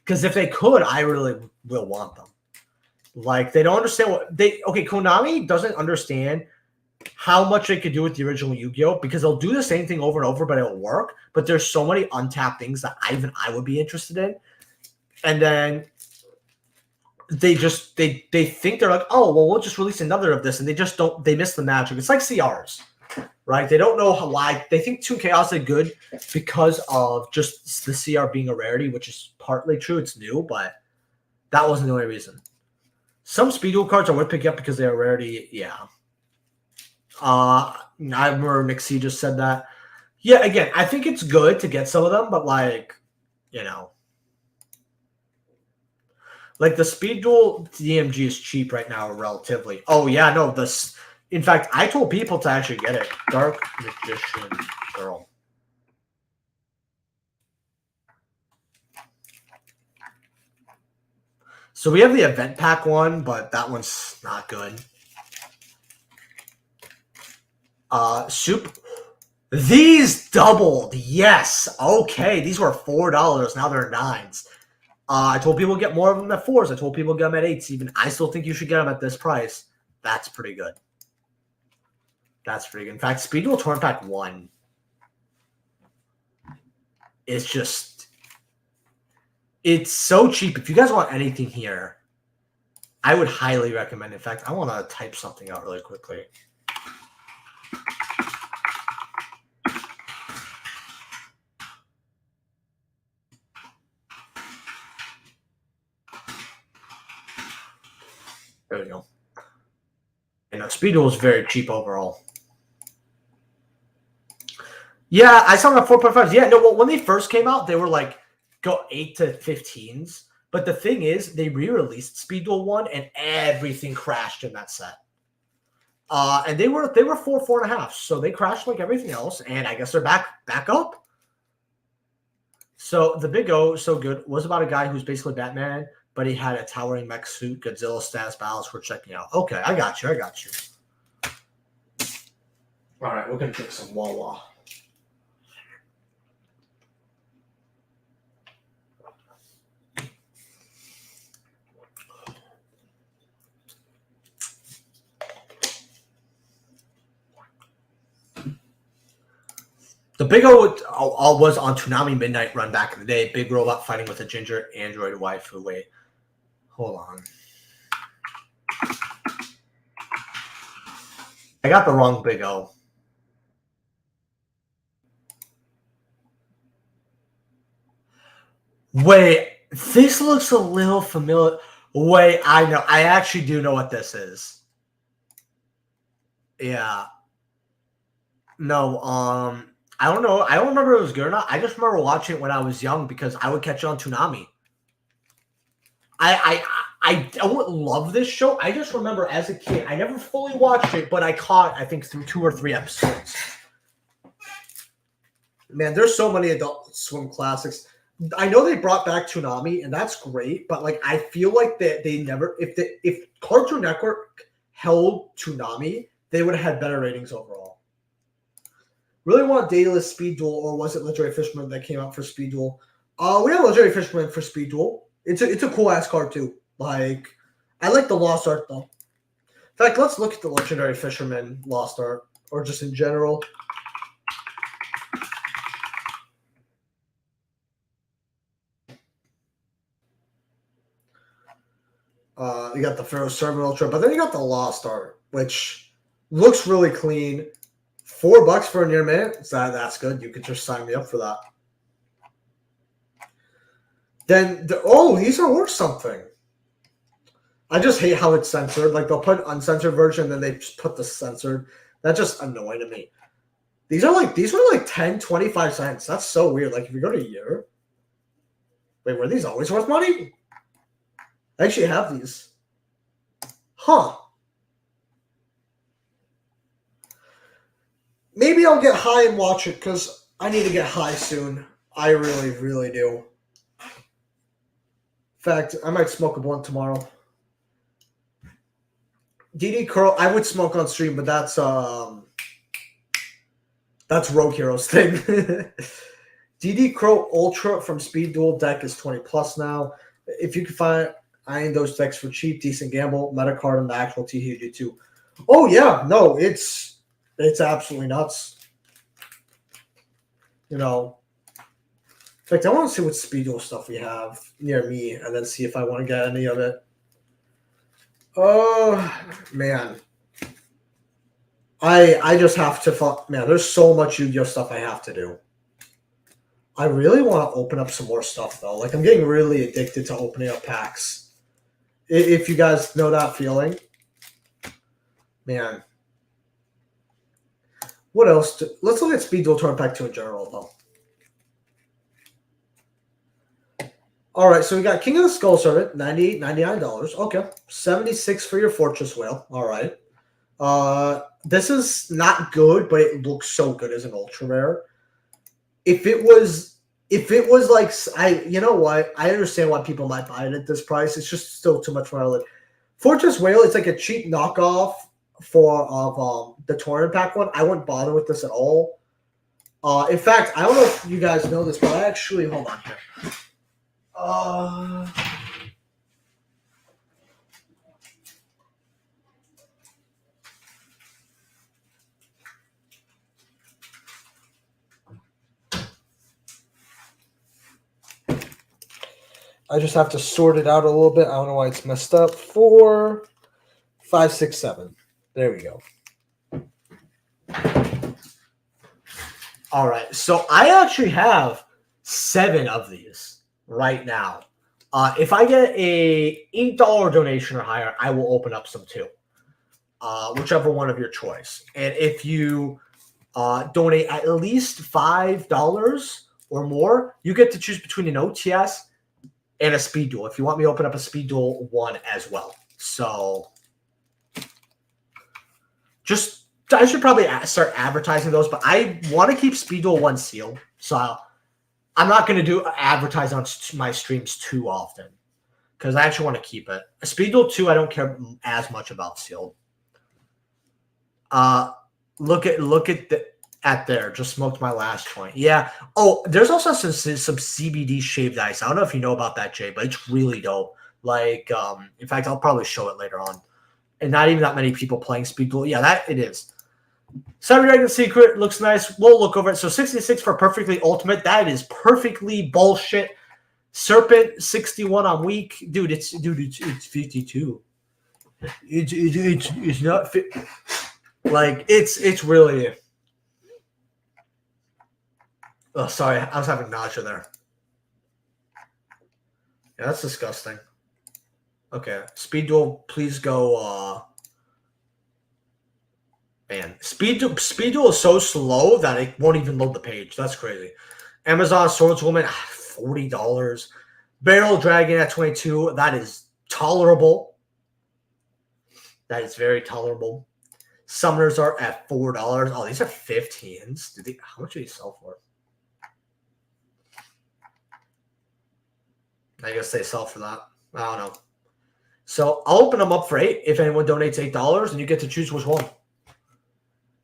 Because if they could, I really will want them. Like, they don't understand Konami doesn't understand how much they could do with the original Yu-Gi-Oh! Because they'll do the same thing over and over, but it'll work. But there's so many untapped things that I would be interested in. And then they think they're like, oh, well, we'll just release another of this. And they miss the magic. It's like CRs, right? They don't know why. They think Toon Chaos is good because of just the CR being a rarity, which is partly true. It's new, but that wasn't the only reason. Some speed duel cards are worth picking up because they're a rarity. Yeah. I remember Nick C just said that. Yeah, again, I think it's good to get some of them, but like, like the speed duel DMG is cheap right now, relatively. Oh yeah, no, in fact, I told people to actually get it. Dark Magician Girl. So we have the event pack one, but that one's not good. Soup. These doubled. Yes. Okay. These were $4. Now they're 9s. I told people to get more of them at 4s. I told people to get them at 8s. Even I still think you should get them at this price. That's pretty good. That's pretty good. In fact, Speed Duel Tournament Pack 1 is just... It's so cheap. If you guys want anything here, I would highly recommend. In fact, I want to type something out really quickly. There we go. Speed Duel is very cheap overall. Yeah, I saw them at 4.5s. Yeah, no, well, when they first came out, they were like, go 8 to 15s. But the thing is, they re-released Speed Duel 1, and everything crashed in that set. And they were 4.5. So they crashed like everything else, and I guess they're back up. So the Big O, so good, was about a guy who's basically Batman, but he had a towering mech suit, Godzilla status battles. We're checking out. Okay, I got you. All right, we're going to drink some Wawa. The Big O was on Toonami Midnight Run back in the day. Big robot fighting with a ginger android waifu. Wait, hold on. I got the wrong Big O. Wait, this looks a little familiar. Wait, I know. I actually do know what this is. Yeah. No, I don't know. I don't remember if it was good or not. I just remember watching it when I was young because I would catch it on Toonami. I don't love this show. I just remember as a kid, I never fully watched it, but I caught, I think, through 2 or 3 episodes. Man, there's so many Adult Swim classics. I know they brought back Toonami, and that's great, but like I feel like they never if Cartoon Network held Toonami, they would have had better ratings overall. Really want Daedalus Speed Duel, or was it Legendary Fisherman that came out for Speed Duel? We have Legendary Fisherman for Speed Duel. It's a cool ass card too. Like I like the Lost Art though. In fact, let's look at the Legendary Fisherman Lost Art, or just in general. You got the Pharaoh Servant Ultra, but then you got the Lost Art, which looks really clean. $4 for a near mint. That's good. You could just sign me up for that. Then these are worth something. I just hate how it's censored. Like they'll put uncensored version, and then they just put the censored. That's just annoying to me. These are like 10, 25 cents. That's so weird. Like if you go to year. Wait, were these always worth money? I actually have these. Huh. Maybe I'll get high and watch it because I need to get high soon. I really, really do. In fact, I might smoke a blunt tomorrow. DD Curl, I would smoke on stream, but that's Rogue Heroes thing. DD Crow Ultra from Speed Duel deck is 20 plus now. If you can find those decks for cheap, decent gamble, meta card, and the actual THG2. Oh yeah, no, it's absolutely nuts. You know, in fact, I want to see what Speed Duel stuff we have near me, and then see if I want to get any of it. Oh man, I just have to. Man, there's so much Yu-Gi-Oh stuff I have to do. I really want to open up some more stuff though. Like I'm getting really addicted to opening up packs. If you guys know that feeling, man. What else? Let's look at Speed Duel Tournament Pack 2 in general though. All right, so we got King of the Skull Servant, $98, $99. Okay, 76 for your Fortress Whale. All right. This is not good, but it looks so good as an ultra rare. If it was like you know what? I understand why people might buy it at this price. It's just still too much money. Fortress Whale, it's like a cheap knockoff of the tournament pack one. I wouldn't bother with this at all. In fact, I don't know if you guys know this, but I actually hold on here. I just have to sort it out a little bit. I don't know why it's messed up. 4, 5, 6, 7. There we go. All right. So I actually have 7 of these right now. If I get a $8 donation or higher, I will open up some too. Whichever one of your choice. And if you donate at least $5 or more, you get to choose between an OTS and a Speed Duel. If you want me to open up a Speed Duel 1 as well. So I should probably start advertising those, but I want to keep Speed Duel 1 sealed. So I'm not going to do advertise on my streams too often because I actually want to keep it. A Speed Duel 2, I don't care as much about sealed. Look at there. Just smoked my last joint. Yeah. Oh, there's also some CBD shaved ice. I don't know if you know about that, Jay, but it's really dope. Like, in fact, I'll probably show it later on. And not even that many people playing Speed Duel. Yeah, that it is. Cyber Dragon Secret looks nice. We'll look over it. So 66 for Perfectly Ultimate. That is perfectly bullshit. Serpent 61 on weak. Dude, it's 52. It's not fit. Like it's really. Oh, sorry, I was having nausea there. Yeah, that's disgusting. Okay, Speed Duel, please go. Man, Speed Duel is so slow that it won't even load the page. That's crazy. Amazon Swordswoman, $40. Barrel Dragon at 22. That is tolerable. That is very tolerable. Summoners are at $4. Oh, these are 15s. How much do these sell for? I guess they sell for that. I don't know. So I'll open them up for $8 if anyone donates $8, and you get to choose which one.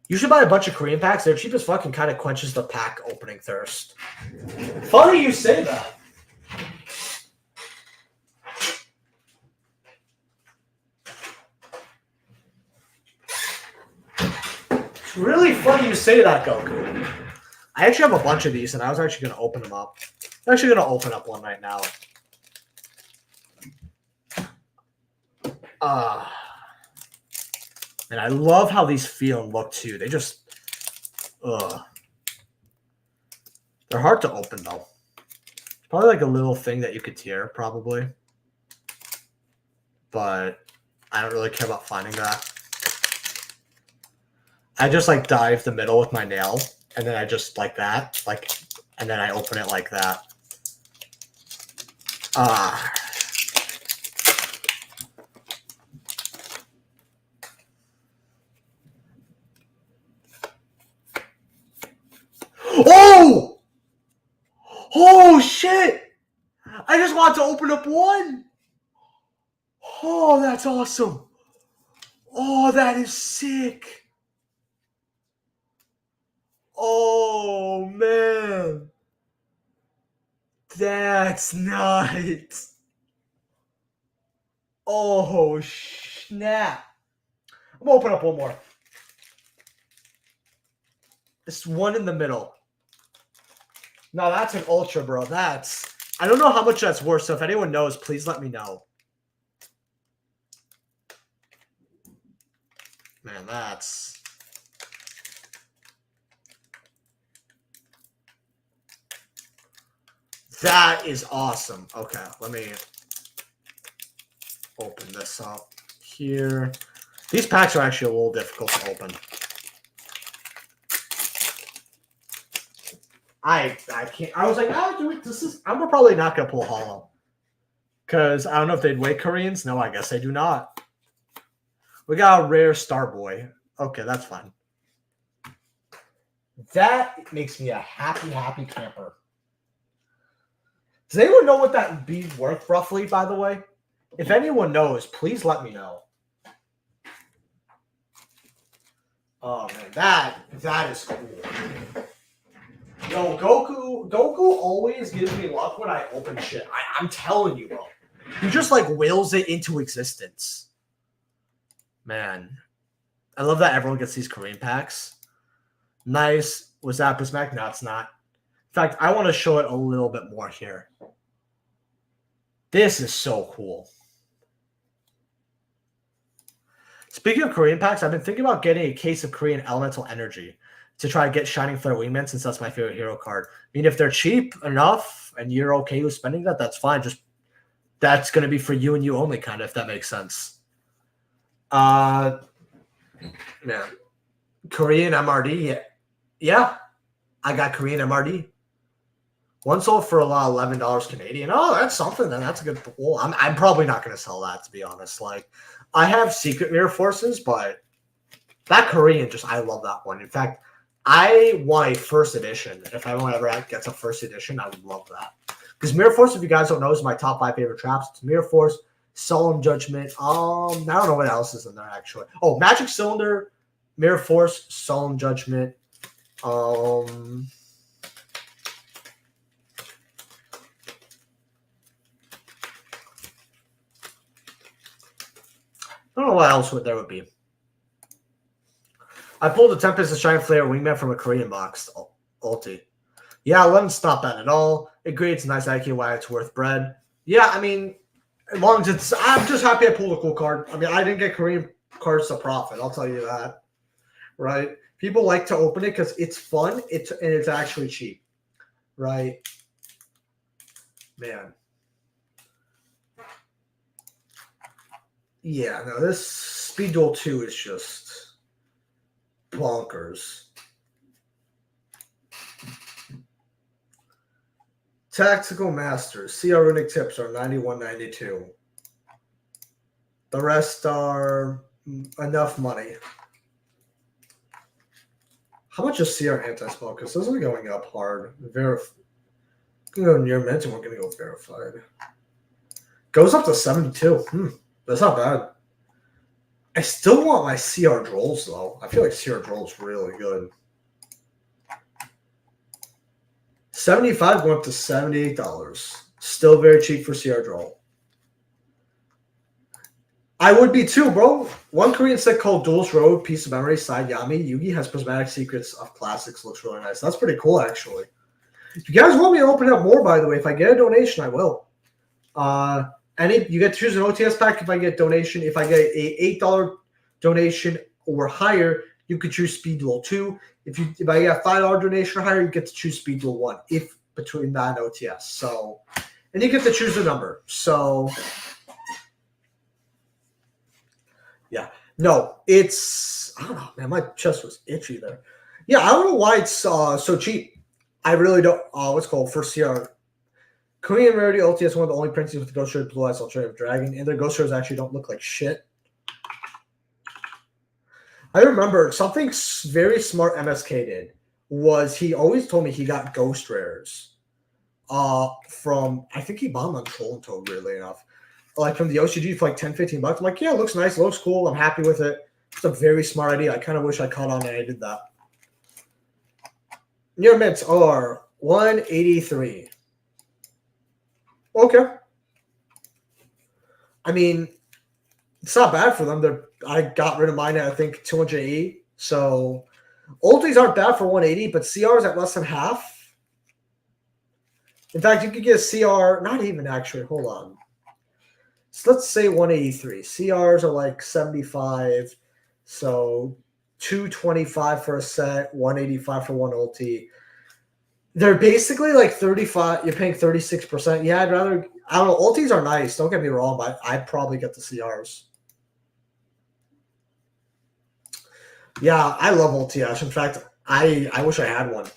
You should buy a bunch of Korean packs. They're cheap as fuck and kind of quenches the pack opening thirst. Funny you say that. It's really funny you say that, Goku. I actually have a bunch of these, and I was actually going to open them up. I'm actually going to open up one right now. And I love how these feel and look, too. They just... They're hard to open, though. It's probably like a little thing that you could tear, probably. But I don't really care about finding that. I just, like, dive the middle with my nail. And then I just, like that. And then I open it like that. Oh! Oh, shit! I just want to open up one. Oh, that's awesome. Oh, that is sick. Oh, man. That's nice. Oh, snap. I'm going to open up one more. This one in the middle. No, that's an ultra, bro. I don't know how much that's worth, so if anyone knows, please let me know. Man, that is awesome. Okay, let me open this up here. These packs are actually a little difficult to open. I can't. I was like, I'm probably not gonna pull hollow, because I don't know if they'd weigh Koreans. No, I guess they do not. We got a rare Starboy. Okay, that's fine. That makes me a happy camper. Does anyone know what that would be worth roughly? By the way, if anyone knows, please let me know. Oh man, that is cool. Yo, Goku always gives me luck when I open shit. I'm telling you, bro. He just like wills it into existence. Man. I love that everyone gets these Korean packs. Nice. Was that Bismack? No, it's not. In fact, I want to show it a little bit more here. This is so cool. Speaking of Korean packs, I've been thinking about getting a case of Korean Elemental Energy to try to get Shining Flare Wingman, since that's my favorite hero card. I mean, if they're cheap enough and you're okay with spending that, that's fine. Just that's going to be for you and you only, kind of, if that makes sense. Man, Korean MRD, yeah. I got Korean MRD. One sold for $11 Canadian. Oh, that's something. Then that's a good pull. I'm probably not going to sell that, to be honest. Like, I have Secret Mirror Forces, but that Korean, I love that one. In fact, I want a first edition. If anyone ever gets a first edition, I would love that. Because Mirror Force, if you guys don't know, is my top 5 favorite traps. It's Mirror Force, Solemn Judgment. I don't know what else is in there, actually. Oh, Magic Cylinder, Mirror Force, Solemn Judgment. I don't know what else there would be. I pulled the Tempest and Shining Flare Wingman from a Korean box. Ulti. Yeah, let him stop that at all. Agree, it's a nice IQ, why it's worth bread. Yeah, I mean, as long as it's... I'm just happy I pulled a cool card. I mean, I didn't get Korean cards to profit, I'll tell you that. Right? People like to open it because it's fun, and it's actually cheap. Right? Man. Yeah, no, this Speed Duel 2 is just... bonkers. Tactical Masters. CR Runic Tips are 91.92. The rest are enough money. How much is CR anti-spell? Because those are going up hard. We're going to go near mint and we're going to go verified. Goes up to 72. That's not bad. I still want my CR Drolls, though. I feel like CR Droll's really good. 75 going up to $78. Still very cheap for CR Droll. I would be too, bro. One Korean set called Duel's Road, Piece of Memory, Side Yami. Yugi has Prismatic Secrets of Classics. Looks really nice. That's pretty cool, actually. If you guys want me to open up more, by the way, if I get a donation, I will. You get to choose an OTS pack if I get donation. If I get a $8 donation or higher, you could choose Speed Duel 2. If I get a $5 donation or higher, you get to choose Speed Duel 1 if between that and OTS. So, and you get to choose a number. So, yeah. No, it's, I don't know, man. My chest was itchy there. Yeah, I don't know why it's so cheap. I really don't. What's called for CR. Korean Rarity Ulti is one of the only prints with the Ghost Rider Blue Eyes Alternative Dragon, and their Ghost Riders actually don't look like shit. I remember something very smart MSK did was he always told me he got Ghost Rares from, I think he bombed on Troll and Toad, weirdly enough. Like from the OCG for like $10-15. I'm like, yeah, it looks nice, it looks cool, I'm happy with it. It's a very smart idea. I kind of wish I caught on and I did that. Near mints are 183. Okay. I mean, it's not bad for them. I got rid of mine at, I think, 280. So ultis aren't bad for 180, but CRs at less than half. In fact, you could get a CR, not even actually, hold on. So let's say 183. CRs are like 75. So 225 for a set, 185 for one ulti. They're basically like 35. You're paying 36%. Yeah, I don't know. Ultis are nice. Don't get me wrong, but I'd probably get the CRs. Yeah, I love ulti. In fact, I wish I had one.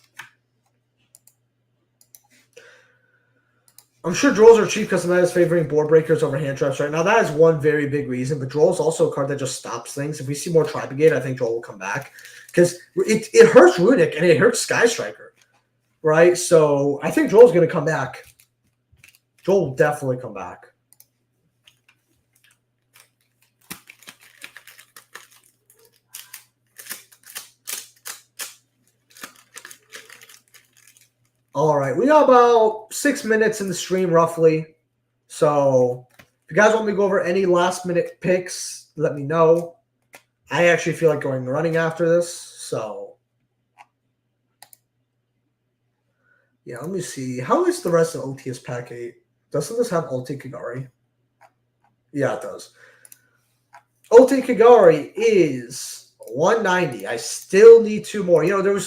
I'm sure Drolls are cheap because the meta is favoring board breakers over hand traps right now. That is one very big reason. But Droll is also a card that just stops things. If we see more Tribegate, I think Droll will come back. Because it hurts Runic and it hurts Sky Striker. Right? So I think Droll's going to come back. Droll will definitely come back. All right. We got about 6 minutes in the stream, roughly. So if you guys want me to go over any last-minute picks, let me know. I actually feel like going running after this. So yeah, let me see. How is the rest of OTS Pack 8? Doesn't this have Ulti Kagari? Yeah, it does. Ulti Kagari is 190. I still need 2 more. You know,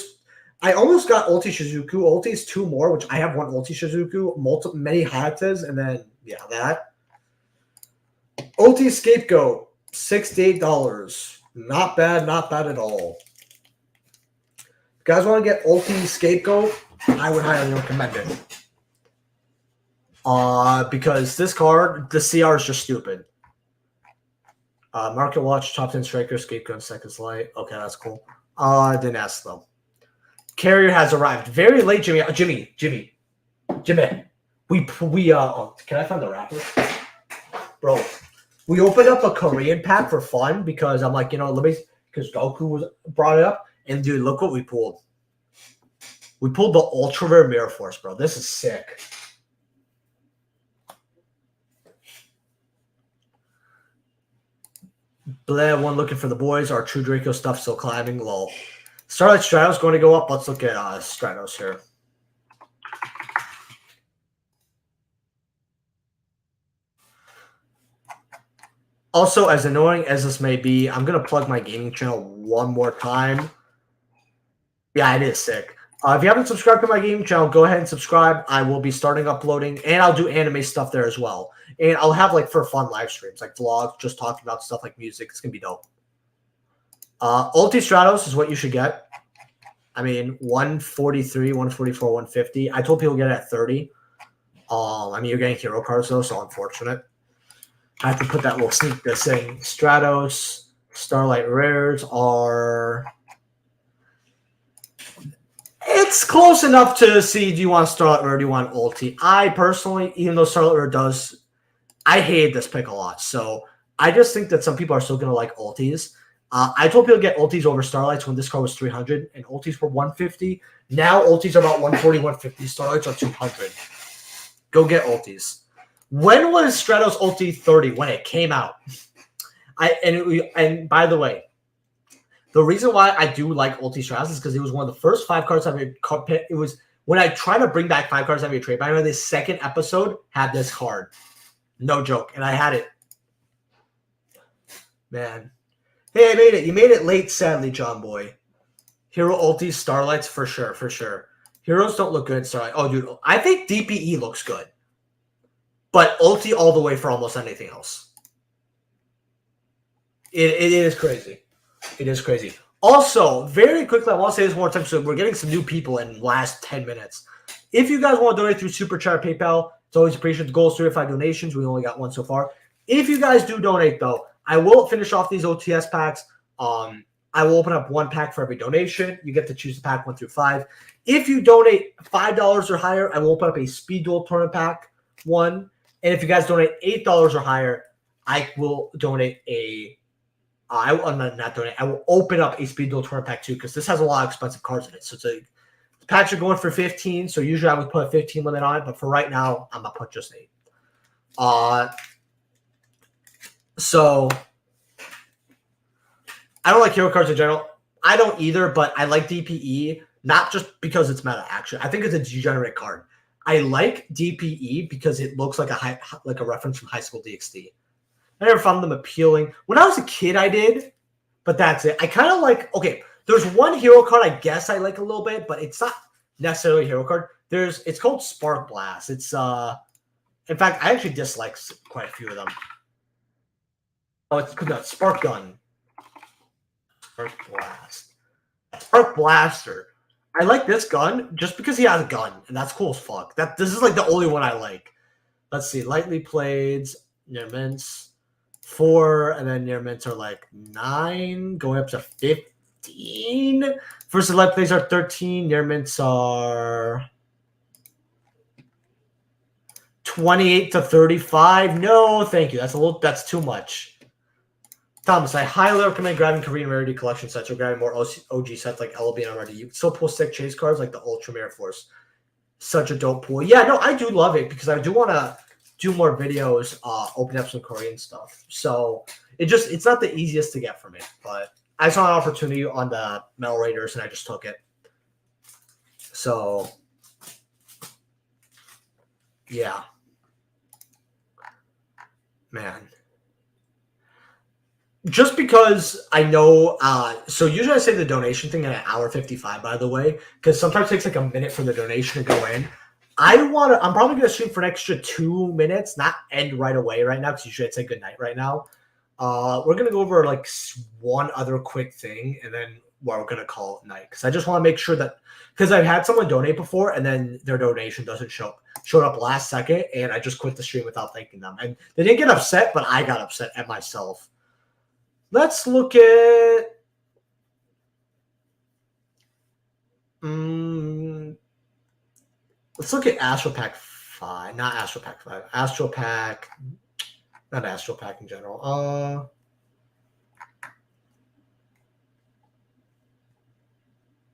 I almost got Ulti Shizuku. Ulti is 2 more, which I have 1 Ulti Shizuku, many Hayatas, and then, yeah, that. Ulti Scapegoat, $68. Not bad at all. If you guys want to get Ulti Scapegoat, I would highly recommend it. Because this card, the CR is just stupid. Market Watch, top 10 striker, Scapegoat, Seconds Light. Okay, that's cool. Didn't ask though. Carrier has arrived very late, Jimmy. Jimmy. Can I find the wrapper? Bro, we opened up a Korean pack for fun because I'm like, because Goku brought it up. And dude, look what we pulled. We pulled the Ultra Rare Mirror Force, bro. This is sick. Blair, one looking for the boys. Our True Draco stuff still climbing. Lol. Starlight Stratos going to go up. Let's look at Stratos here. Also, as annoying as this may be, I'm going to plug my gaming channel one more time. Yeah, it is sick. If you haven't subscribed to my gaming channel, go ahead and subscribe. I will be starting uploading, and I'll do anime stuff there as well. And I'll have, like, for fun live streams, like vlogs, just talking about stuff like music. It's going to be dope. Ulti Stratos is what you should get. I mean, 143, 144, 150. I told people get it at 30. I mean, you're getting hero cards though, so unfortunate. I have to put that little sneak this in. Stratos, Starlight rares are. It's close enough to see, do you want Starlight Rare or do you want Ulti? I personally, even though Starlight Rare does, I hate this pick a lot. So I just think that some people are still going to like Ultis. I told people to get Ultis over Starlights when this card was 300 and Ultis were 150. Now Ultis are about 140, 150. Starlights are 200. Go get Ultis. When was Stratos Ulti 30? When it came out. And by the way, the reason why I do like Ulti Stratos is because it was one of the first 5 cards I've ever picked. It was when I try to bring back 5 cards out of your trade. I remember this second episode had this card. No joke. And I had it. Man. Hey, I made it. You made it late, sadly, John Boy. Hero Ulti Starlights for sure, for sure. Heroes don't look good in Starlight. Oh, dude. I think DPE looks good. But Ulti all the way for almost anything else. It is crazy. It is crazy. Also, very quickly, I want to say this one more time. So we're getting some new people in the last 10 minutes. If you guys want to donate through Super Chat or PayPal, it's always appreciated. The goal is 35 donations. We only got one so far. If you guys do donate, though, I will finish off these OTS packs. I will open up 1 pack for every donation. You get to choose the pack 1 through 5. If you donate $5 or higher, I will open up a Speed Duel Tournament pack 1. And if you guys donate $8 or higher, I will donate a I will open up a Speed Duel Tournament pack 2 because this has a lot of expensive cards in it. So the packs are going for 15. So usually I would put a 15 limit on it, but for right now, I'm gonna put just 8. So I don't like hero cards in general. I don't either, but I like DPE not just because it's meta. Actually, I think it's a degenerate card. I like DPE because it looks like a reference from High School DxD. I never found them appealing. When I was a kid, I did, but that's it. I kind of like, okay, there's one hero card I guess I like a little bit, but it's not necessarily a hero card. It's called Spark Blast. It's, in fact, I actually dislike quite a few of them. Oh, it's no, Spark Gun. Spark Blast. Spark Blaster. I like this gun just because he has a gun, and that's cool as fuck. This is like the only one I like. Let's see. Lightly Played, near mints. 4, and then near mints are like 9, going up to 15. First light plays are 13. Near mints are 28 to 35. No, thank you. That's too much. Thomas, I highly recommend grabbing Korean Rarity Collection sets or grabbing more OG sets like LB and RD. You can still pull sick chase cards like the Ultra Mirror Force. Such a dope pool. Yeah, no, I do love it because I do want to do more videos, open up some Korean stuff. So it's not the easiest to get for me, but I saw an opportunity on the Metal Raiders and I just took it. So yeah, man. Just because I know, so usually I say the donation thing at 1:55, by the way, because sometimes it takes like a minute for the donation to go in. I'm probably going to stream for an extra 2 minutes, not end right away right now, because usually I'd say good night right now. We're going to go over like one other quick thing, and then we're going to call it night, because I just want to make sure that, because I've had someone donate before, and then their donation doesn't showed up last second, and I just quit the stream without thanking them. And they didn't get upset, but I got upset at myself. Let's look at let's look at Astro Pack 5. Not Astro Pack 5. Astro Pack. Not Astro Pack in general.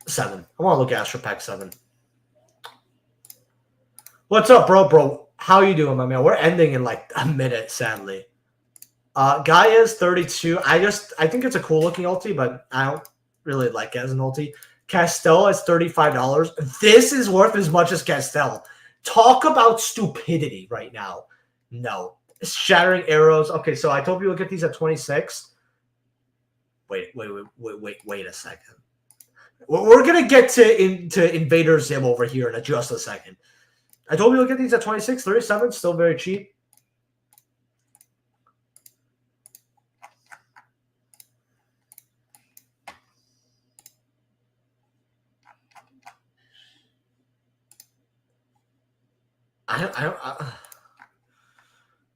7. I want to look at Astro Pack 7. What's up, bro? How you doing, my man? We're ending in like a minute, sadly. Gaia's 32. I think it's a cool looking ulti, but I don't really like it as an ulti. Castel is $35. This is worth as much as Castel. Talk about stupidity right now. No. Shattering Arrows. Okay, so I told you we'll get these at 26. Wait a second. We're gonna get to Invader Zim over here in just a second. I told you we'll get these at 26, 37, still very cheap.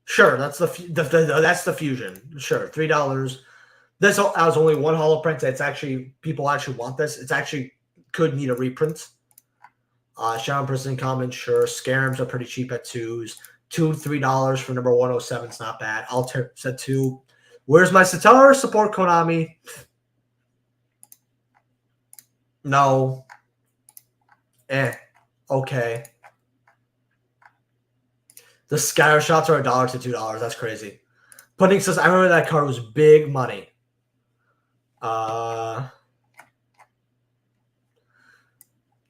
Sure, that's that's the fusion. Sure, $3. This has only one holo print. It's actually people actually want this. It's actually could need a reprint. Shadow Person Common, sure. Scarabs are pretty cheap at $2s. $3 for number 107 is not bad. Alter said 2. Where's my Sitar? Support Konami. No. Okay. The scatter shots are $1 to $2. That's crazy. Pudding says, I remember that card was big money.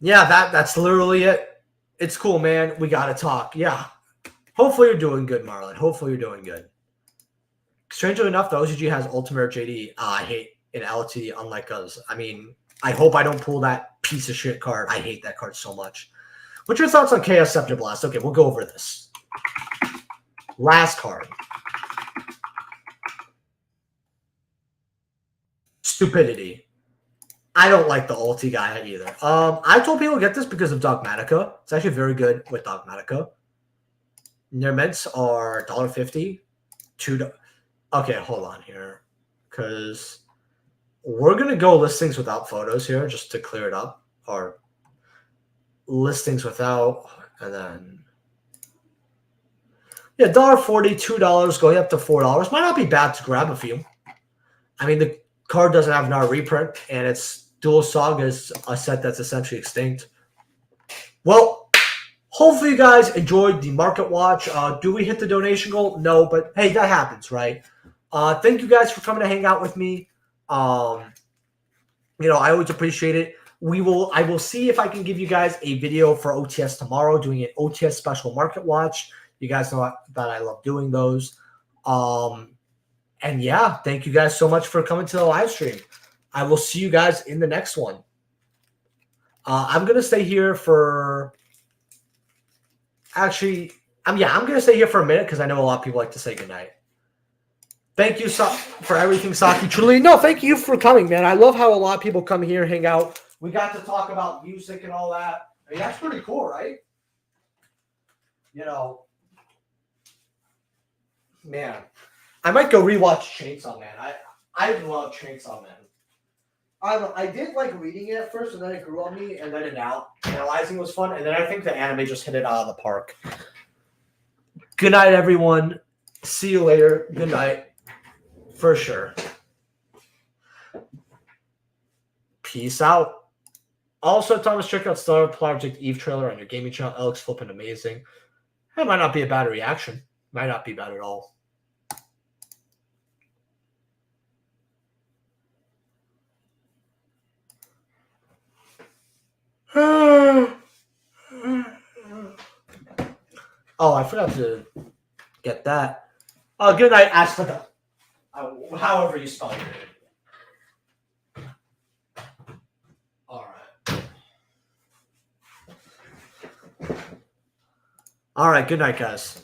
Yeah, that's literally it. It's cool, man. We gotta talk. Yeah. Hopefully you're doing good, Marlon. Hopefully you're doing good. Strangely enough, the OCG has Ultimate JD. I hate an LT, unlike us. I mean, I hope I don't pull that piece of shit card. I hate that card so much. What's your thoughts on Chaos Scepter Blast? Okay, we'll go over this. Last card. Stupidity. I don't like the ulti guy either. I told people to get this because of Dogmatica. It's actually very good with Dogmatica. Their mints are $1.50, $2. Okay, hold on here, because we're gonna go listings without photos here just to clear it up, or listings without, and then yeah, $1.40, $2 going up to $4 might not be bad to grab a few. I mean, the card doesn't have an reprint, and it's Duel Saga is a set that's essentially extinct. Well, hopefully you guys enjoyed the market watch. Do we hit the donation goal? No, but hey, that happens, right? Thank you guys for coming to hang out with me. I always appreciate it. I will see if I can give you guys a video for OTS tomorrow, doing an OTS special market watch. You guys know that I love doing those. And yeah, thank you guys so much for coming to the live stream. I will see you guys in the next one. I'm going to stay here for... Actually, I'm going to stay here for a minute because I know a lot of people like to say goodnight. Thank you for everything, Saki. Truly, no, thank you for coming, man. I love how a lot of people come here, hang out. We got to talk about music and all that. I mean, that's pretty cool, right? Man, I might go rewatch Chainsaw Man. I love Chainsaw Man. I did like reading it at first, and then it grew on me, and then analyzing was fun, and then I think the anime just hit it out of the park. Good night, everyone. See you later. Good night. For sure. Peace out. Also, Thomas, check out Star Project Eve trailer on your gaming channel. It looks flipping amazing. That might not be a bad reaction. Might not be bad at all. Oh, I forgot to get that. Good night, Ashton. However you spell your name. All right. All right. Good night, guys.